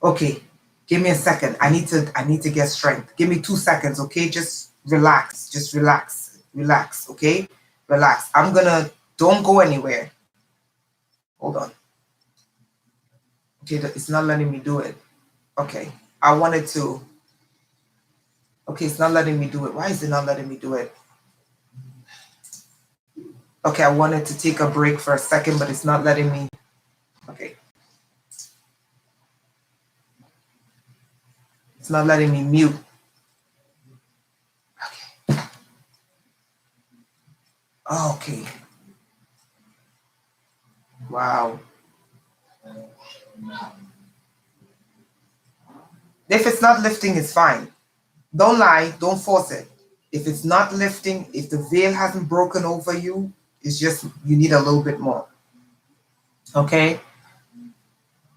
Okay, give me a second. I need to get strength. Give me 2 seconds, okay? Just relax. Just relax. Relax, okay? Relax. Don't go anywhere. Hold on. Okay, it's not letting me do it. Okay, I wanted to. Okay, it's not letting me do it. Why is it not letting me do it? Okay, I wanted to take a break for a second, but it's not letting me. Okay. It's not letting me mute. Okay. Okay. Wow. If it's not lifting, it's fine. Don't lie. Don't force it. If it's not lifting, if the veil hasn't broken over you, it's just you need a little bit more. Okay?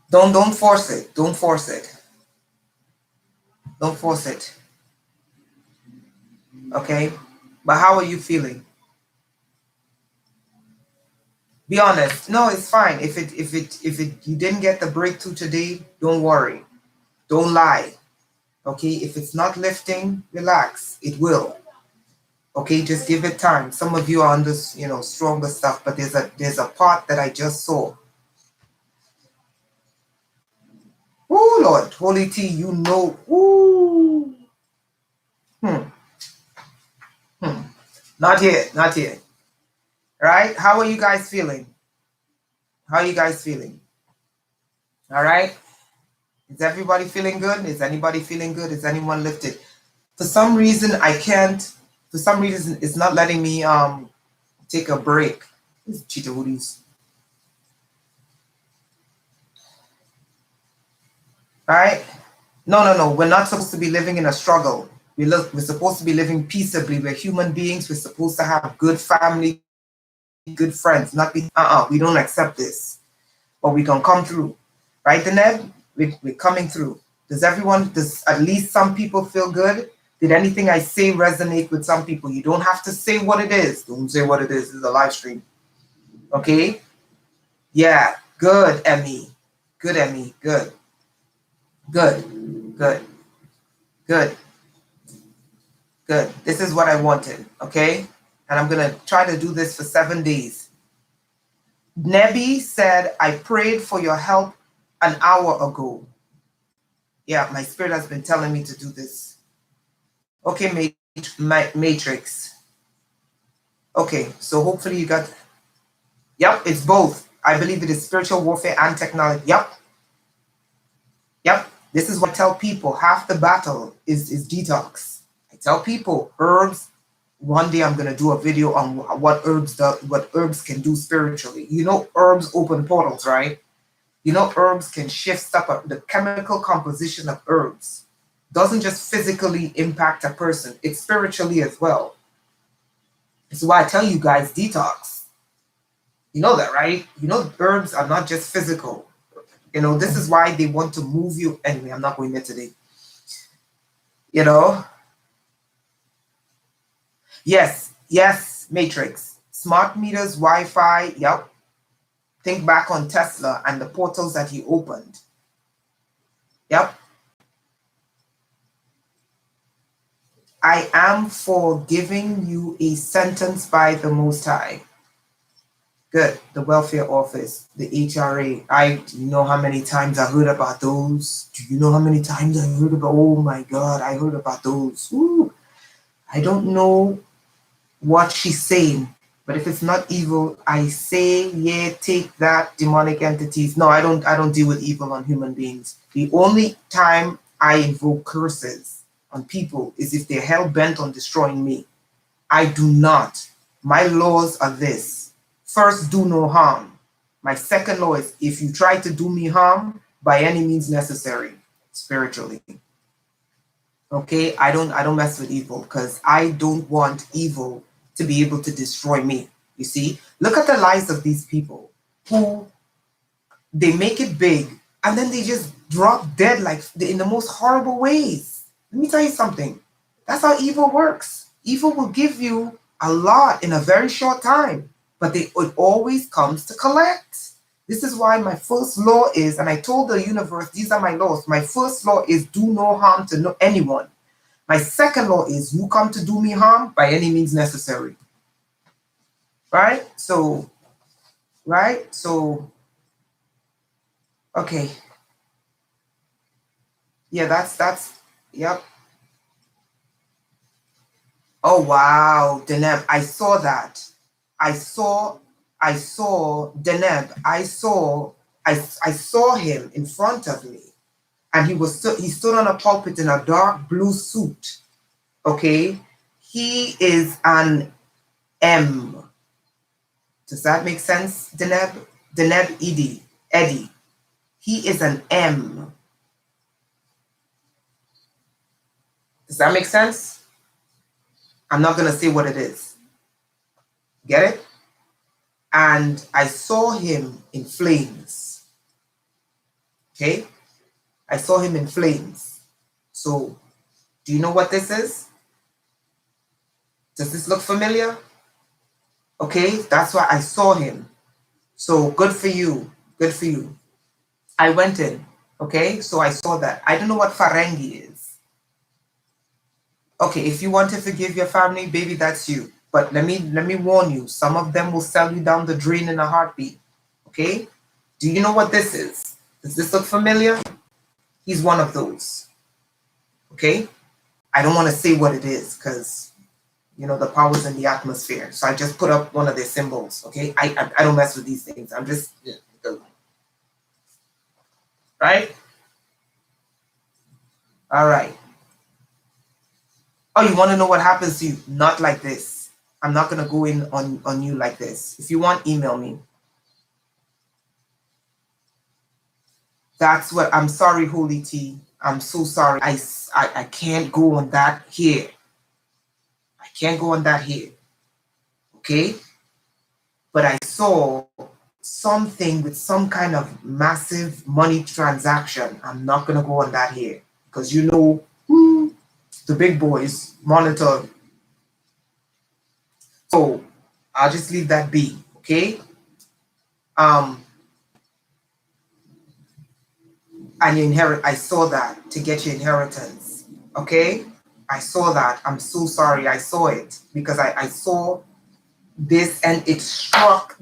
Don't force it. Don't force it. Don't force it. Okay? But how are you feeling? Be honest. No, it's fine. If you didn't get the breakthrough today, don't worry. Don't lie. Okay? If it's not lifting, relax. It will. Okay, just give it time. Some of you are on this, stronger stuff, but there's a part that I just saw. Oh Lord, Holy T, you know. Ooh. Not yet, not yet. Right? How are you guys feeling? How are you guys feeling? All right. Is everybody feeling good? Is anybody feeling good? Is anyone lifted? For some reason, I can't. For some reason, it's not letting me take a break. These cheetah hoodies. All right. No. We're not supposed to be living in a struggle. We're supposed to be living peaceably. We're human beings. We're supposed to have good family, good friends. Not be. We don't accept this. But we can come through. Right, Deneb? We're coming through. Does at least some people feel good? Did anything I say resonate with some people? You don't have to say what it is. Don't say what it is. It's a live stream. Okay? Yeah. Good, Emmy. Good, Emmy. Good. Good. Good. Good. Good. This is what I wanted. Okay? And I'm going to try to do this for 7 days. Nebi said, I prayed for your help an hour ago. Yeah, my spirit has been telling me to do this. Okay, Matrix. Okay, so hopefully you got. Yep, it's both. I believe it is spiritual warfare and technology. Yep. This is what I tell people. Half the battle is detox. I tell people herbs. One day I'm gonna do a video on what herbs can do spiritually. Herbs open portals, right? Herbs can shift stuff up. The chemical composition of herbs doesn't just physically impact a person, it's spiritually as well. This is why I tell you guys detox. You know that, right? Herbs are not just physical. This is why they want to move you. Anyway, I'm not going there today. Yes, Matrix. Smart meters, Wi-Fi, yep. Think back on Tesla and the portals that he opened. Yep. I am for giving you a sentence by the Most High. Good. The welfare office, the HRA. You know how many times I heard about those? Do you know how many times I heard about? Oh my God, I heard about those. Ooh. I don't know what she's saying, but if it's not evil, I say, yeah, take that, demonic entities. No, I don't deal with evil on human beings. The only time I invoke curses on people is if they're hell bent on destroying me. I do not. My laws are this. First, do no harm. My second law is if you try to do me harm, by any means necessary, spiritually. Okay, I don't mess with evil because I don't want evil to be able to destroy me. You see, look at the lives of these people who they make it big and then they just drop dead like in the most horrible ways. Let me tell you something. That's how evil works. Evil will give you a lot in a very short time, but it always comes to collect. This is why my first law is, and I told the universe, these are my laws. My first law is do no harm to anyone. My second law is you come to do me harm by any means necessary. Right? So, okay. Yeah, yep. Oh wow, Deneb, I saw that. I saw Deneb. I saw him in front of me, and he stood on a pulpit in a dark blue suit. Okay, he is an M. Does that make sense, Deneb? Deneb Eddie. He is an M. Does that make sense? I'm not gonna say what it is. Get it? And I saw him in flames. Okay? I saw him in flames. So, do you know what this is? Does this look familiar? Okay, that's why I saw him. So, good for you. Good for you. I went in. Okay, so I saw that. I don't know what Farangi is. Okay, if you want to forgive your family, baby, that's you. But let me warn you, some of them will sell you down the drain in a heartbeat. Okay? Do you know what this is? Does this look familiar? He's one of those. Okay? I don't want to say what it is because, the power's in the atmosphere. So I just put up one of their symbols. Okay? I don't mess with these things. I'm just, right? All right. Oh, you want to know what happens to you? Not like this. I'm not going to go in on you like this. If you want, email me. That's what, I'm sorry, Holy T. I'm so sorry. I can't go on that here. I can't go on that here. Okay? But I saw something with some kind of massive money transaction. I'm not going to go on that here because the big boys monitor. So I'll just leave that be. Okay? And you inherit, I saw that to get your inheritance. Okay? I saw that. I'm so sorry. I saw it because I saw this and it struck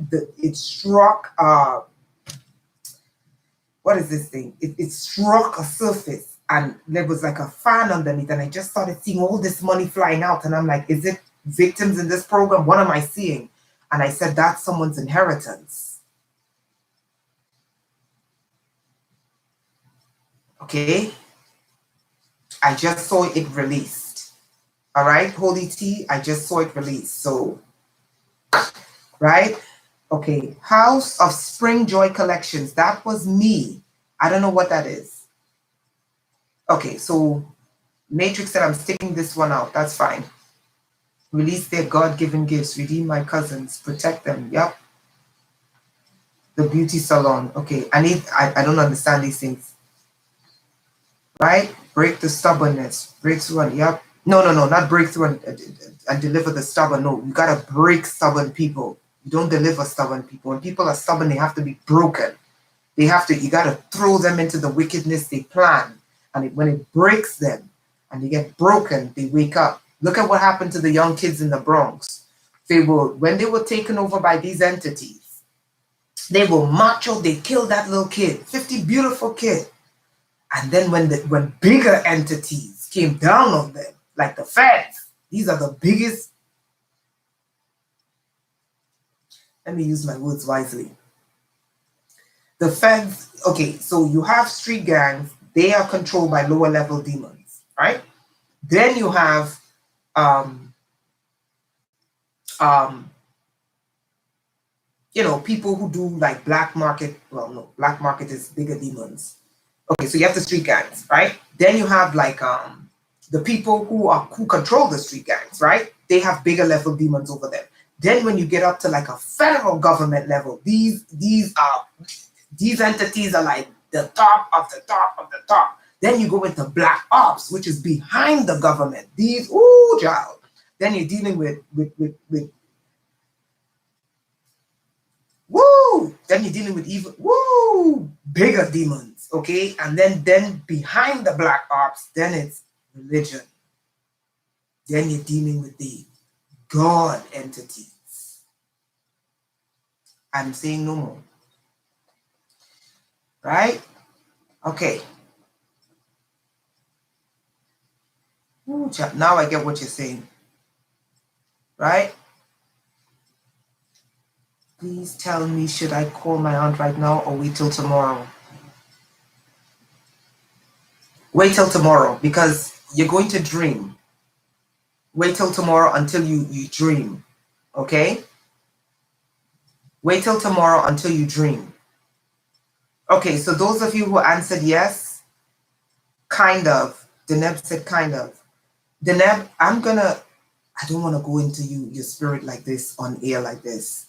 what is this thing? It struck a surface and there was like a fan underneath and I just started seeing all this money flying out and I'm like, is it victims in this program? What am I seeing? And I said, that's someone's inheritance. Okay? I just saw it released. All right, Holy T, I just saw it released. So, right? Okay, House of Spring Joy Collections. That was me. I don't know what that is. Okay, so Matrix said I'm sticking this one out. That's fine. Release their God-given gifts. Redeem my cousins. Protect them. Yep. The beauty salon. Okay, I don't understand these things. Right? Break the stubbornness. Breakthrough and yep. No, not breakthrough and deliver the stubborn. No, you gotta break stubborn people. You don't deliver stubborn people. When people are stubborn, they have to be broken. You gotta throw them into the wickedness they plan. And when it breaks them and they get broken, they wake up. Look at what happened to the young kids in the Bronx. When they were taken over by these entities, they were macho, they killed that little kid, 50 beautiful kid. And then when bigger entities came down on them, like the feds, These are the biggest, let me use my words wisely. The feds, okay, so you have street gangs, they are controlled by lower level demons, right? Then you have um, you know, people who do like black market. Well, no, black market is bigger demons. Okay, so you have the street gangs, right? Then you have like the people who control the street gangs, right? They have bigger level demons over them. Then when you get up to like a federal government level, these entities are like the top of the top of the top. Then you go into black ops, which is behind the government. These, ooh, child. Then you're dealing with woo. Then you're dealing with even woo bigger demons, okay? And then behind the black ops, then it's religion. Then you're dealing with the God entities. I'm saying no more. Right? Okay. Ooh, now I get what you're saying. Right? Please tell me, should I call my aunt right now or wait till tomorrow? Wait till tomorrow because you're going to dream. Wait till tomorrow until you dream. Okay? Wait till tomorrow until you dream. Okay, so those of you who answered yes, kind of. Deneb said kind of. Deneb, I don't want to go into your spirit like this on air like this.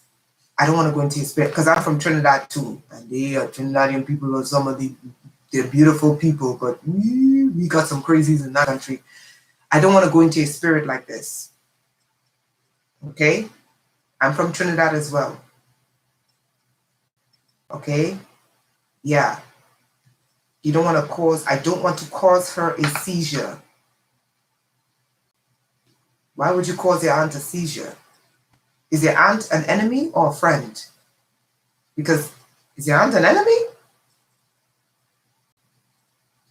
I don't want to go into your spirit because I'm from Trinidad too. And they are Trinidadian people are some of they're beautiful people, but we got some crazies in that country. I don't want to go into your spirit like this. Okay? I'm from Trinidad as well. Okay? Yeah. You don't want to cause, I don't want to cause her a seizure. Why would you cause your aunt a seizure? Is your aunt an enemy or a friend? Because is your aunt an enemy?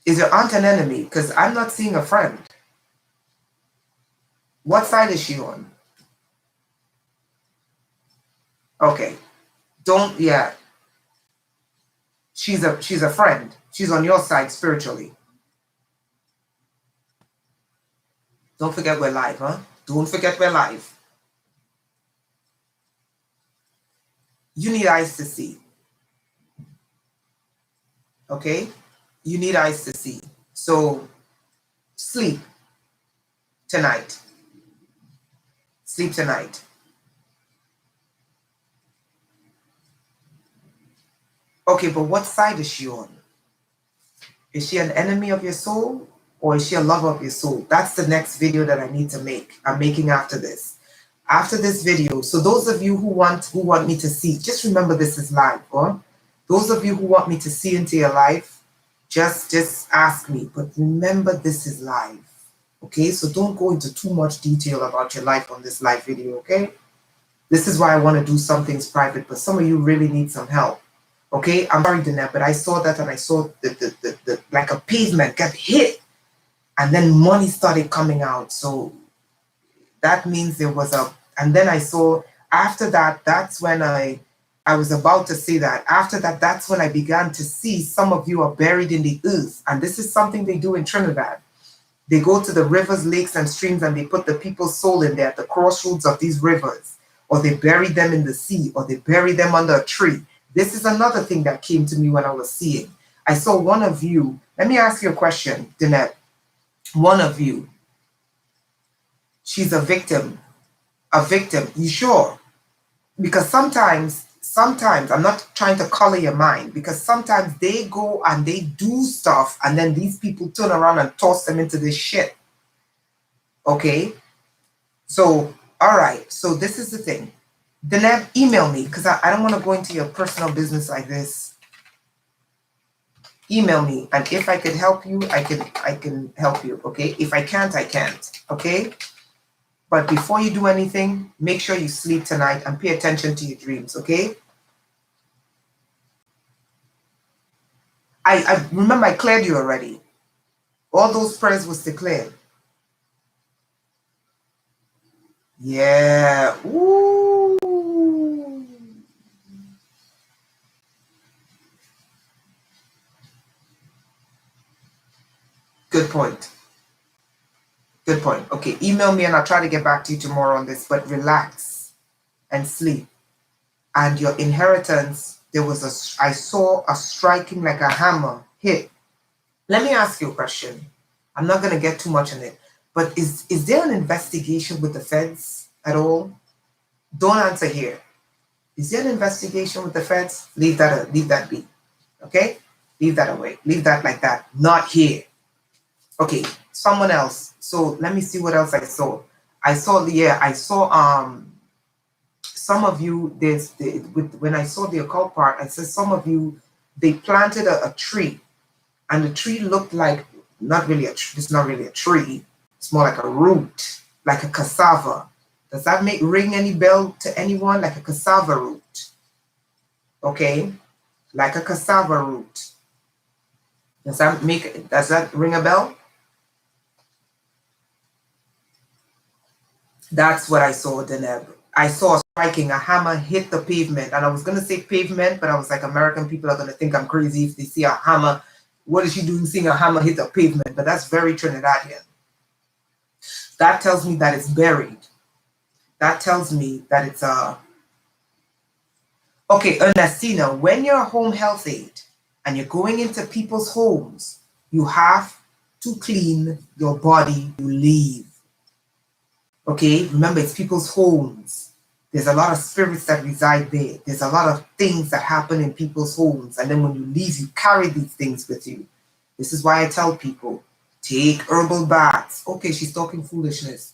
Is your aunt an enemy? Because I'm not seeing a friend. What side is she on? Okay. Don't, yeah. She's a friend. She's on your side spiritually. Don't forget we're live, huh? Don't forget we're live. You need eyes to see. Okay? You need eyes to see. So sleep tonight. Sleep tonight. Okay, but what side is she on? Is she an enemy of your soul or is she a lover of your soul? That's the next video that I need to make. I'm making after this. After this video, so those of you who want me to see, just remember this is live, or those of you who want me to see into your life, just ask me. But remember this is live. Okay, so don't go into too much detail about your life on this live video, okay? This is why I want to do some things private, but some of you really need some help. Okay, I'm sorry, Danette, but I saw that and I saw the like a pavement get hit and then money started coming out. So that means there was and then I saw after that, that's when I was about to say that. After that, that's when I began to see some of you are buried in the earth. And this is something they do in Trinidad. They go to the rivers, lakes, and streams and they put the people's soul in there at the crossroads of these rivers. Or they bury them in the sea, or they bury them under a tree. This is another thing that came to me when I was seeing. I saw one of you. Let me ask you a question, Danette. One of you. She's a victim. A victim. You sure? Because sometimes, I'm not trying to color your mind, because sometimes they go and they do stuff and then these people turn around and toss them into this shit. Okay? So, all right. So this is the thing. Deneb, email me because I don't want to go into your personal business like this. Email me, and if I could help you, I can help you. Okay. If I can't, I can't. Okay. But before you do anything, make sure you sleep tonight and pay attention to your dreams. Okay. I remember I cleared you already. All those prayers was declared. Yeah. Ooh. Good point. Good point. Okay, email me and I'll try to get back to you tomorrow on this, but relax and sleep. And your inheritance, I saw a striking like a hammer hit. Let me ask you a question. I'm not going to get too much on it, but is there an investigation with the feds at all? Don't answer here. Is there an investigation with the feds? Leave that be. Okay? Leave that away. Leave that like that. Not here. Okay, someone else. So let me see what else I saw. I saw some of you when I saw the occult part, I said some of you they planted a tree, and the tree looked like not really a tree. It's not really a tree. It's more like a root, like a cassava. Does that ring any bell to anyone? Like a cassava root. Okay, like a cassava root. Does that ring a bell? That's what I saw, Deneb. I saw striking, a hammer hit the pavement. And I was going to say pavement, but I was like, American people are going to think I'm crazy if they see a hammer. What is she doing seeing a hammer hit the pavement? But that's very Trinidadian. That tells me that it's buried. That tells me that it's Okay, Ernestina, when you're a home health aide and you're going into people's homes, you have to clean your body you leave. Okay, remember it's people's homes. There's a lot of spirits that reside there. There's a lot of things that happen in people's homes. And then when you leave, you carry these things with you. This is why I tell people, take herbal baths. Okay, she's talking foolishness.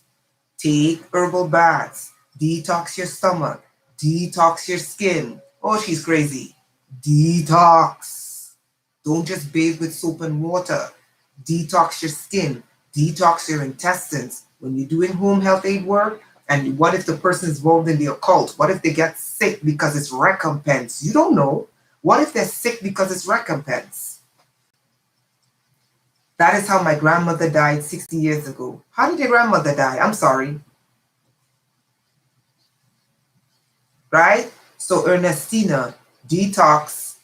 Take herbal baths. Detox your stomach. Detox your skin. Oh, she's crazy. Detox. Don't just bathe with soap and water. Detox your skin. Detox your intestines. When you're doing home health aid work, and what if the person is involved in the occult? What if they get sick because it's recompense? You don't know. What if they're sick because it's recompense? That is how my grandmother died 60 years ago. How did your grandmother die? I'm sorry. Right? So Ernestina, detox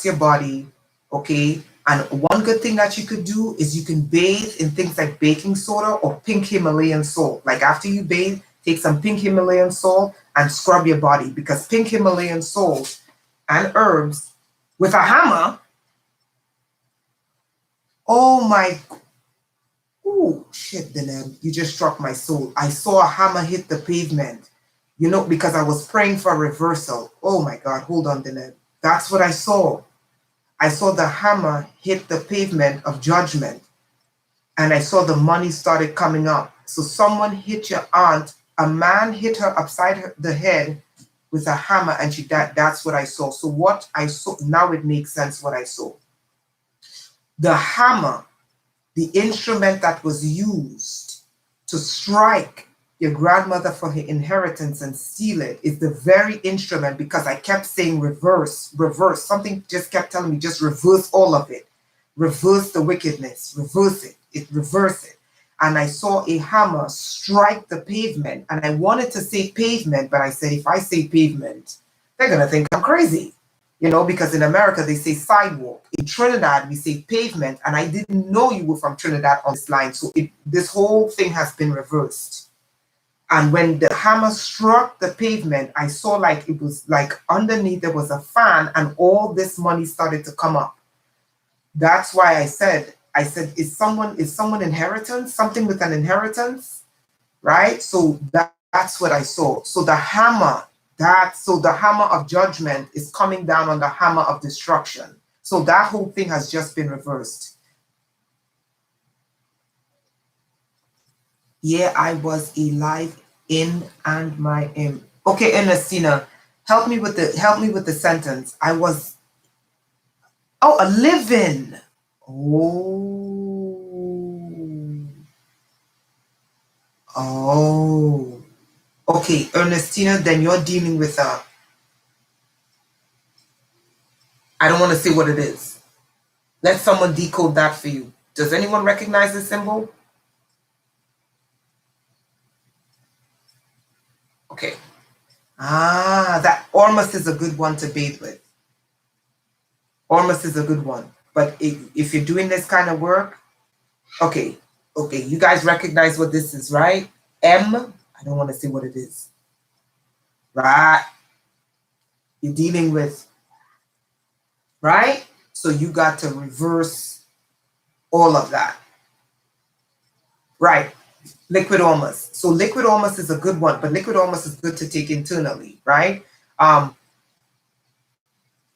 your body, okay? And one good thing that you could do is you can bathe in things like baking soda or pink Himalayan salt. Like after you bathe, take some pink Himalayan salt and scrub your body, because pink Himalayan salt and herbs with a hammer, oh my, oh shit, Deneb, you just struck my soul. I saw a hammer hit the pavement, you know, because I was praying for a reversal. Oh my God, hold on, Deneb. That's what I saw. I saw the hammer hit the pavement of judgment, and I saw the money started coming up. So someone hit your aunt, a man hit her upside the head with a hammer, and she died. That's what I saw. So what I saw, now it makes sense what I saw. The hammer, the instrument that was used to strike your grandmother for her inheritance and steal it, is the very instrument, because I kept saying reverse, reverse. Something just kept telling me, just reverse all of it. Reverse the wickedness, reverse it, reverse it. And I saw a hammer strike the pavement, and I wanted to say pavement, but I said, if I say pavement, they're going to think I'm crazy. You know, because in America, they say sidewalk. In Trinidad, we say pavement. And I didn't know you were from Trinidad on this line. So this whole thing has been reversed. And when the hammer struck the pavement, I saw like it was like underneath there was a fan, and all this money started to come up. That's why I said, is someone inheritance? Something with an inheritance? Right? So that's what I saw. So the hammer of judgment is coming down on the hammer of destruction. So that whole thing has just been reversed. Yeah, I was alive in and my in. Okay, Ernestina, help me with the sentence. I was a living. Oh. Okay, Ernestina, then you're dealing with I don't want to say what it is. Let someone decode that for you. Does anyone recognize this symbol? Okay. That Ormus is a good one to bathe with. Ormus is a good one. But if you're doing this kind of work, okay, you guys recognize what this is, right? M, I don't want to say what it is. Right? You're dealing with, right? So you got to reverse all of that. Right. Liquid Ormus. So liquid Ormus is a good one, but liquid Ormus is good to take internally, right?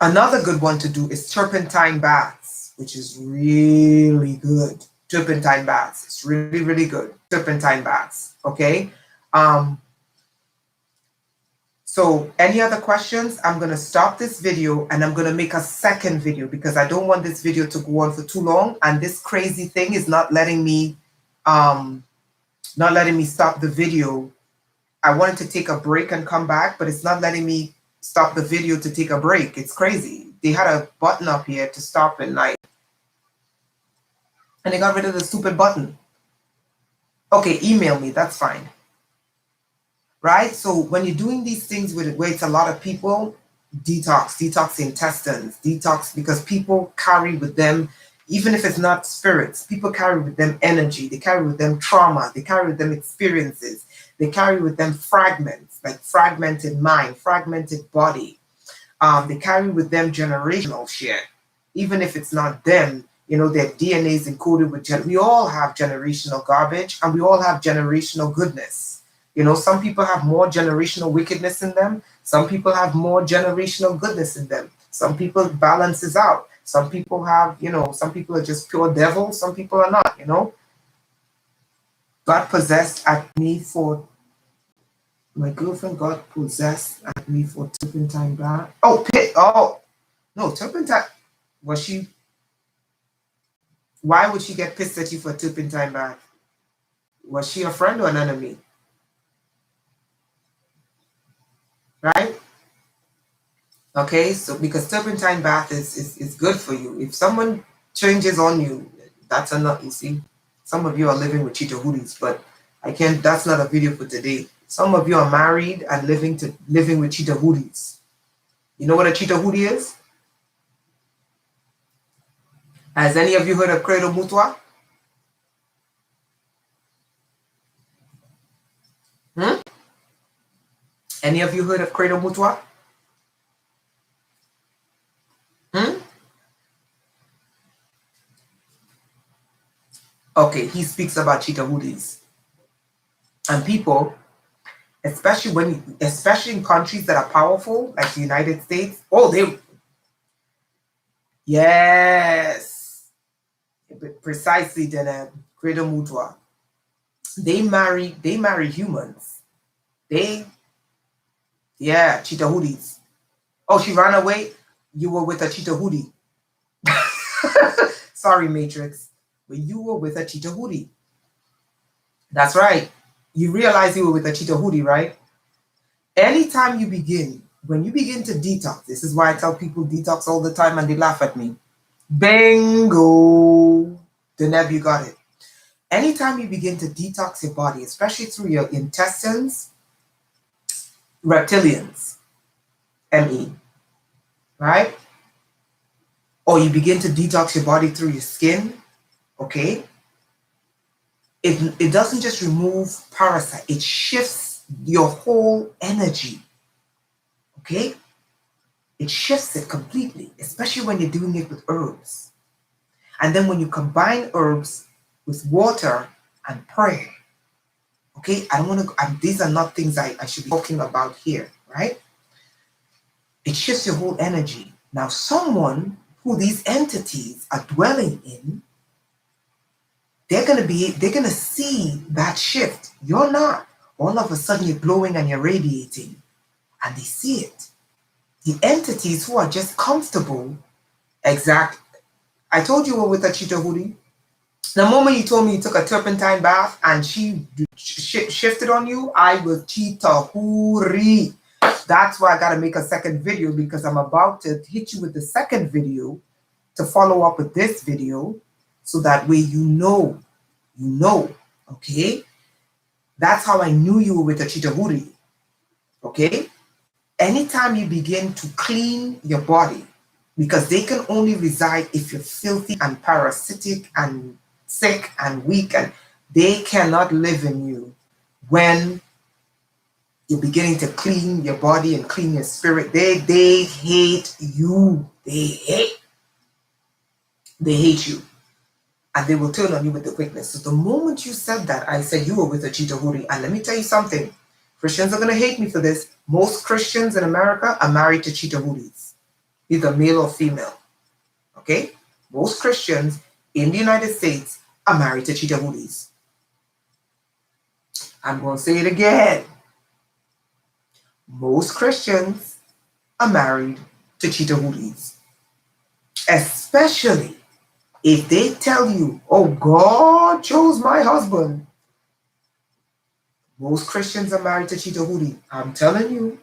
Another good one to do is turpentine baths, which is really good. Turpentine baths. It's really, really good. Turpentine baths. Okay. So any other questions? I'm going to stop this video and I'm going to make a second video because I don't want this video to go on for too long. And this crazy thing is not letting me stop the video. I wanted to take a break and come back, but it's not letting me stop the video to take a break. It's crazy. They had a button up here to stop it, and they got rid of the stupid button. Okay, email me, that's fine. Right? So when you're doing these things where it's a lot of people, detox the intestines, detox, because people carry with them, even if it's not spirits, people carry with them energy, they carry with them trauma, they carry with them experiences, they carry with them fragments, like fragmented mind, fragmented body. They carry with them generational shit. Even if it's not them, you know, their DNA is encoded with, we all have generational garbage and we all have generational goodness. You know, some people have more generational wickedness in them. Some people have more generational goodness in them. Some people balances out. Some people have, you know, some people are just pure devil. Some people are not, you know. God possessed at me for, my girlfriend got possessed at me for turpentine bath. Oh, pit. Oh, no, turpentine. Was she? Why would she get pissed at you for turpentine bath? Was she a friend or an enemy? Right? Okay, so because turpentine bath is good for you. If someone changes on you, that's enough. You see, some of you are living with cheetah hoodies, but I can't. That's not a video for today. Some of you are married and living with cheetah hoodies. You know what a cheetah hoodie is? Has any of you heard of credo mutua? Any of you heard of credo mutua? Okay, he speaks about cheetah hoodies. And people, especially in countries that are powerful, like the United States, yes, precisely, then credo mutua. They marry humans. Cheetah hoodies. Oh, she ran away? You were with a cheetah hoodie. Sorry, Matrix. But you were with a cheetah hoodie. That's right. You realize you were with a cheetah hoodie, right? Anytime when you begin to detox, this is why I tell people detox all the time and they laugh at me. Bingo! Deneb, you got it. Anytime you begin to detox your body, especially through your intestines, reptilians, ME, right? Or you begin to detox your body through your skin, okay? It doesn't just remove parasite, it shifts your whole energy, okay? It shifts it completely, especially when you're doing it with herbs. And then when you combine herbs with water and prayer, okay? These are not things I should be talking about here, right? It shifts your whole energy. Now, someone who these entities are dwelling in, they're gonna see that shift. You're not. All of a sudden you're glowing and you're radiating, and they see it. The entities who are just comfortable, exact. I told you we were with a cheetah hoodie. The moment you told me you took a turpentine bath and she shifted on you, I was cheetah hoodie. That's why I gotta make a second video, because I'm about to hit you with the second video to follow up with this video, so that way you know, okay? That's how I knew you were with a cheetah hoodie. Okay? Anytime you begin to clean your body, because they can only reside if you're filthy and parasitic and sick and weak, and they cannot live in you when you're beginning to clean your body and clean your spirit. They hate you. They hate you. And they will turn on you with the quickness. So the moment you said that, I said you were with a Chitahuri. And let me tell you something. Christians are going to hate me for this. Most Christians in America are married to Chitahuris, either male or female. Okay? Most Christians in the United States are married to Chitahuris. I'm going to say it again. Most Christians are married to Chitahuris. Especially if they tell you, oh, God chose my husband. Most Christians are married to Chitahuri. I'm telling you,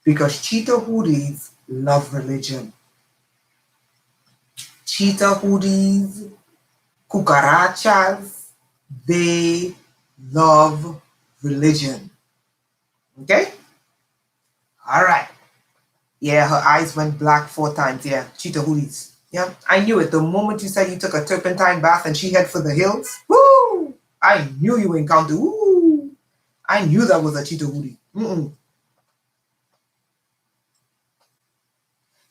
because Chitahuris love religion. Chitahuris, cucarachas, they love religion. Okay? All right. Yeah, her eyes went black 4 times. Yeah, Chitahuris. Yeah, I knew it. The moment you said you took a turpentine bath and she head for the hills, woo! I knew you encountered. Woo! I knew that was a Chitahuri.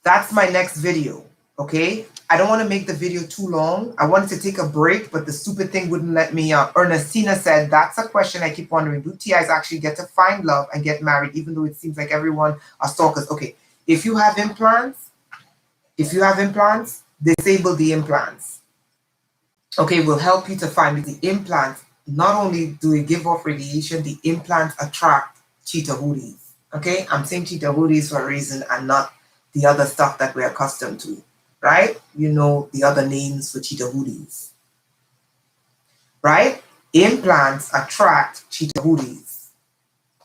That's my next video, okay? I don't want to make the video too long. I wanted to take a break, but the stupid thing wouldn't let me. Ernestina said, that's a question I keep wondering. Do TIs actually get to find love and get married, even though it seems like everyone are stalkers? Okay, if you have implants, disable the implants. Okay, will help you to find the implants. Not only do they give off radiation, the implants attract Chitahuris. Okay, I'm saying Chitahuris for a reason and not the other stuff that we're accustomed to, right? You know the other names for Chitahuris, right? Implants attract Chitahuris.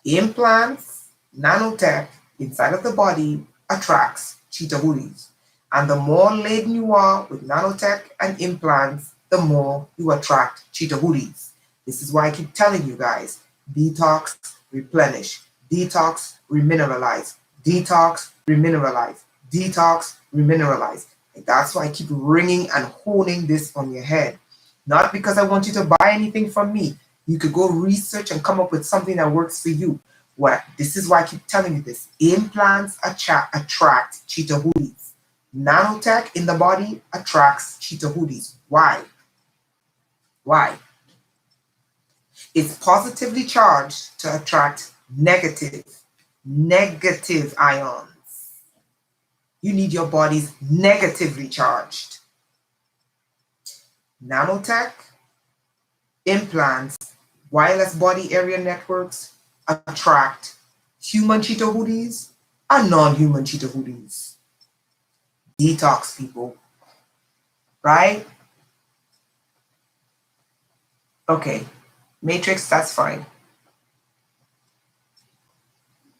Implants, nanotech inside of the body attracts Chitahuris. And the more laden you are with nanotech and implants, the more you attract Chitahuris. This is why I keep telling you guys, detox, replenish, detox, remineralize, detox, remineralize, detox, remineralize. And that's why I keep ringing and honing this on your head. Not because I want you to buy anything from me. You could go research and come up with something that works for you. This is why I keep telling you this. Implants attract Chitahuris. Nanotech in the body attracts Chitahuris. Why? Why? It's positively charged to attract negative ions. You need your body's negatively charged. Nanotech, implants, wireless body area networks attract human Chitahuris and non-human Chitahuris. Detox, people, right? Okay, Matrix, that's fine.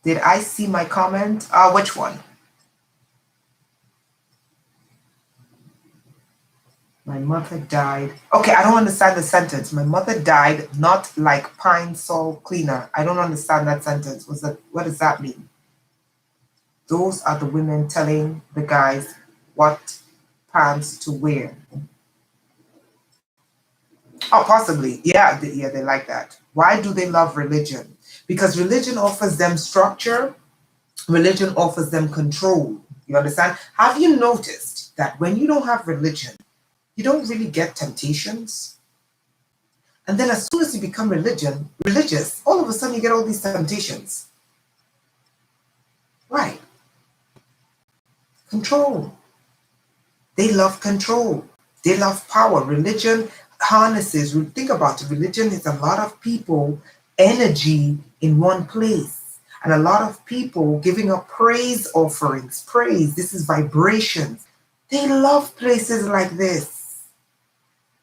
Did I see my comment? Which one? My mother died. Okay, I don't understand the sentence. My mother died not like pine sol cleaner. I don't understand that sentence. What does that mean? Those are the women telling the guys what pants to wear. Oh, possibly. Yeah, they like that. Why do they love religion? Because religion offers them structure. Religion offers them control. You understand? Have you noticed that when you don't have religion, you don't really get temptations? And then as soon as you become religious, all of a sudden you get all these temptations. Right. Control. They love control. They love power. Religion harnesses. Think about it. Religion is a lot of people, energy in one place. And a lot of people giving up praise offerings. Praise. This is vibrations. They love places like this.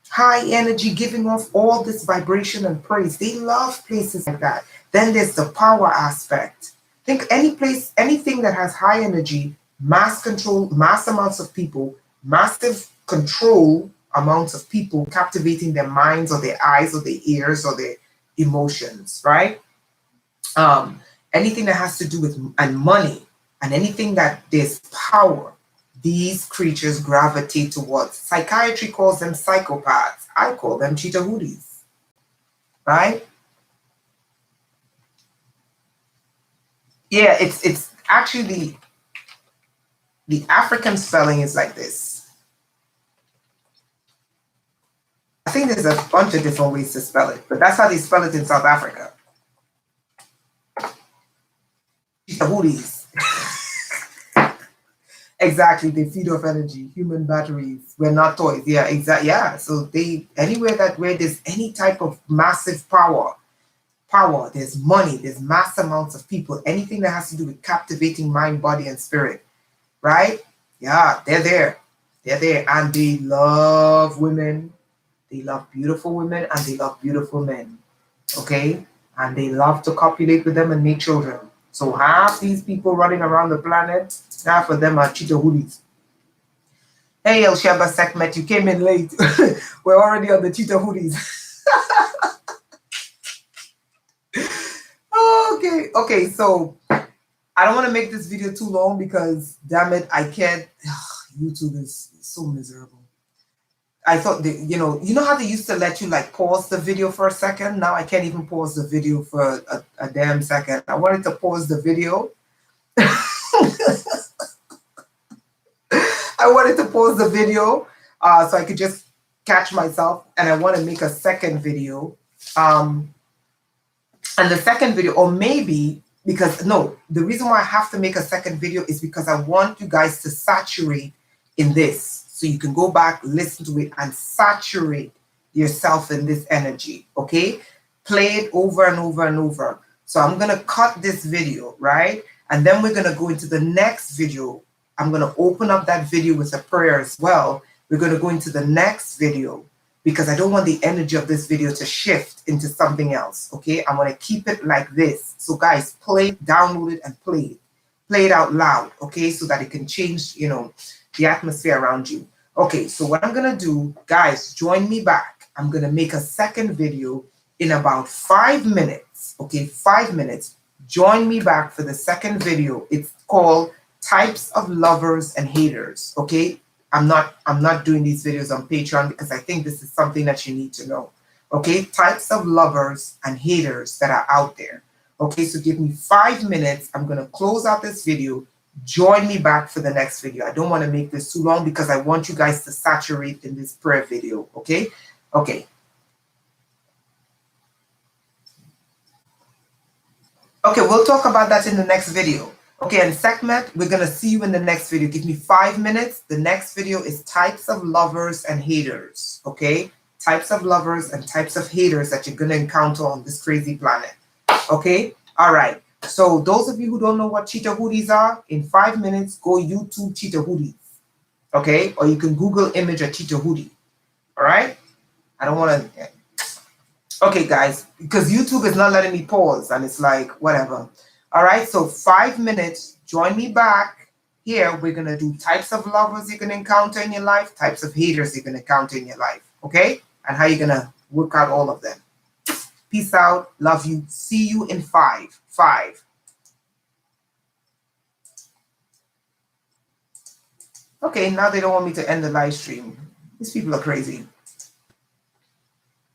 High energy, giving off all this vibration and praise. They love places like that. Then there's the power aspect. Think any place, anything that has high energy, mass control, mass amounts of people, massive control amounts of people captivating their minds or their eyes or their ears or their emotions, right? anything that has to do with and money, and anything that there's power, these creatures gravitate towards. Psychiatry calls them psychopaths. I call them cheetah hoodies, right? Yeah, it's actually the African spelling is like this. I think there's a bunch of different ways to spell it, but that's how they spell it in South Africa. Cheetah hoodies. Exactly, they feed off energy, human batteries. We're not toys. Yeah, exactly. Yeah, so they anywhere that where there's any type of massive power, there's money, there's mass amounts of people, anything that has to do with captivating mind, body, and spirit, right? Yeah, they're there. They're there, and they love women. They love beautiful women, and they love beautiful men. Okay, and they love to copulate with them and make children. So half these people running around the planet, half of them are cheetah hoodies. Hey, El Sheba Sekmet, you came in late. We're already on the cheetah hoodies. Okay, so I don't want to make this video too long because, damn it, I can't. YouTube is so miserable. I thought that, you know how they used to let you like pause the video for a second? Now I can't even pause the video for a damn second. I wanted to pause the video. I wanted to pause the video so I could just catch myself, and I want to make a second video. And the second video, or maybe because, no, the reason why I have to make a second video is because I want you guys to saturate in this. So you can go back, listen to it, and saturate yourself in this energy, okay? Play it over and over and over. So I'm going to cut this video, right? And then we're going to go into the next video. I'm going to open up that video with a prayer as well. We're going to go into the next video because I don't want the energy of this video to shift into something else, okay? I want to keep it like this. So guys, play, download it, and play it. Play it out loud, okay? So that it can change, the atmosphere around you. Okay, so what I'm gonna do, guys, join me back. I'm gonna make a second video in about 5 minutes. Okay, 5 minutes. Join me back for the second video. It's called Types of Lovers and Haters. Okay, I'm not doing these videos on Patreon because I think this is something that you need to know. Okay, types of lovers and haters that are out there. Okay, so give me 5 minutes. I'm gonna close out this video. Join me back for the next video. I don't want to make this too long because I want you guys to saturate in this prayer video, okay? Okay. Okay, we'll talk about that in the next video. Okay, and Sekhmet, we're going to see you in the next video. Give me 5 minutes. The next video is types of lovers and haters, okay? Types of lovers and types of haters that you're going to encounter on this crazy planet, okay? All right. So those of you who don't know what cheetah hoodies are, in 5 minutes, go YouTube cheetah hoodies, okay? Or you can Google image a cheetah hoodie, all right? I don't want to... Okay, guys, because YouTube is not letting me pause, and it's like, whatever. All right, so 5 minutes, join me back. Here, we're going to do types of lovers you're going to encounter in your life, types of haters you're going to encounter in your life, okay? And how you're going to work out all of them. Peace out. Love you. See you in 5. 5. Okay, now they don't want me to end the live stream. These people are crazy.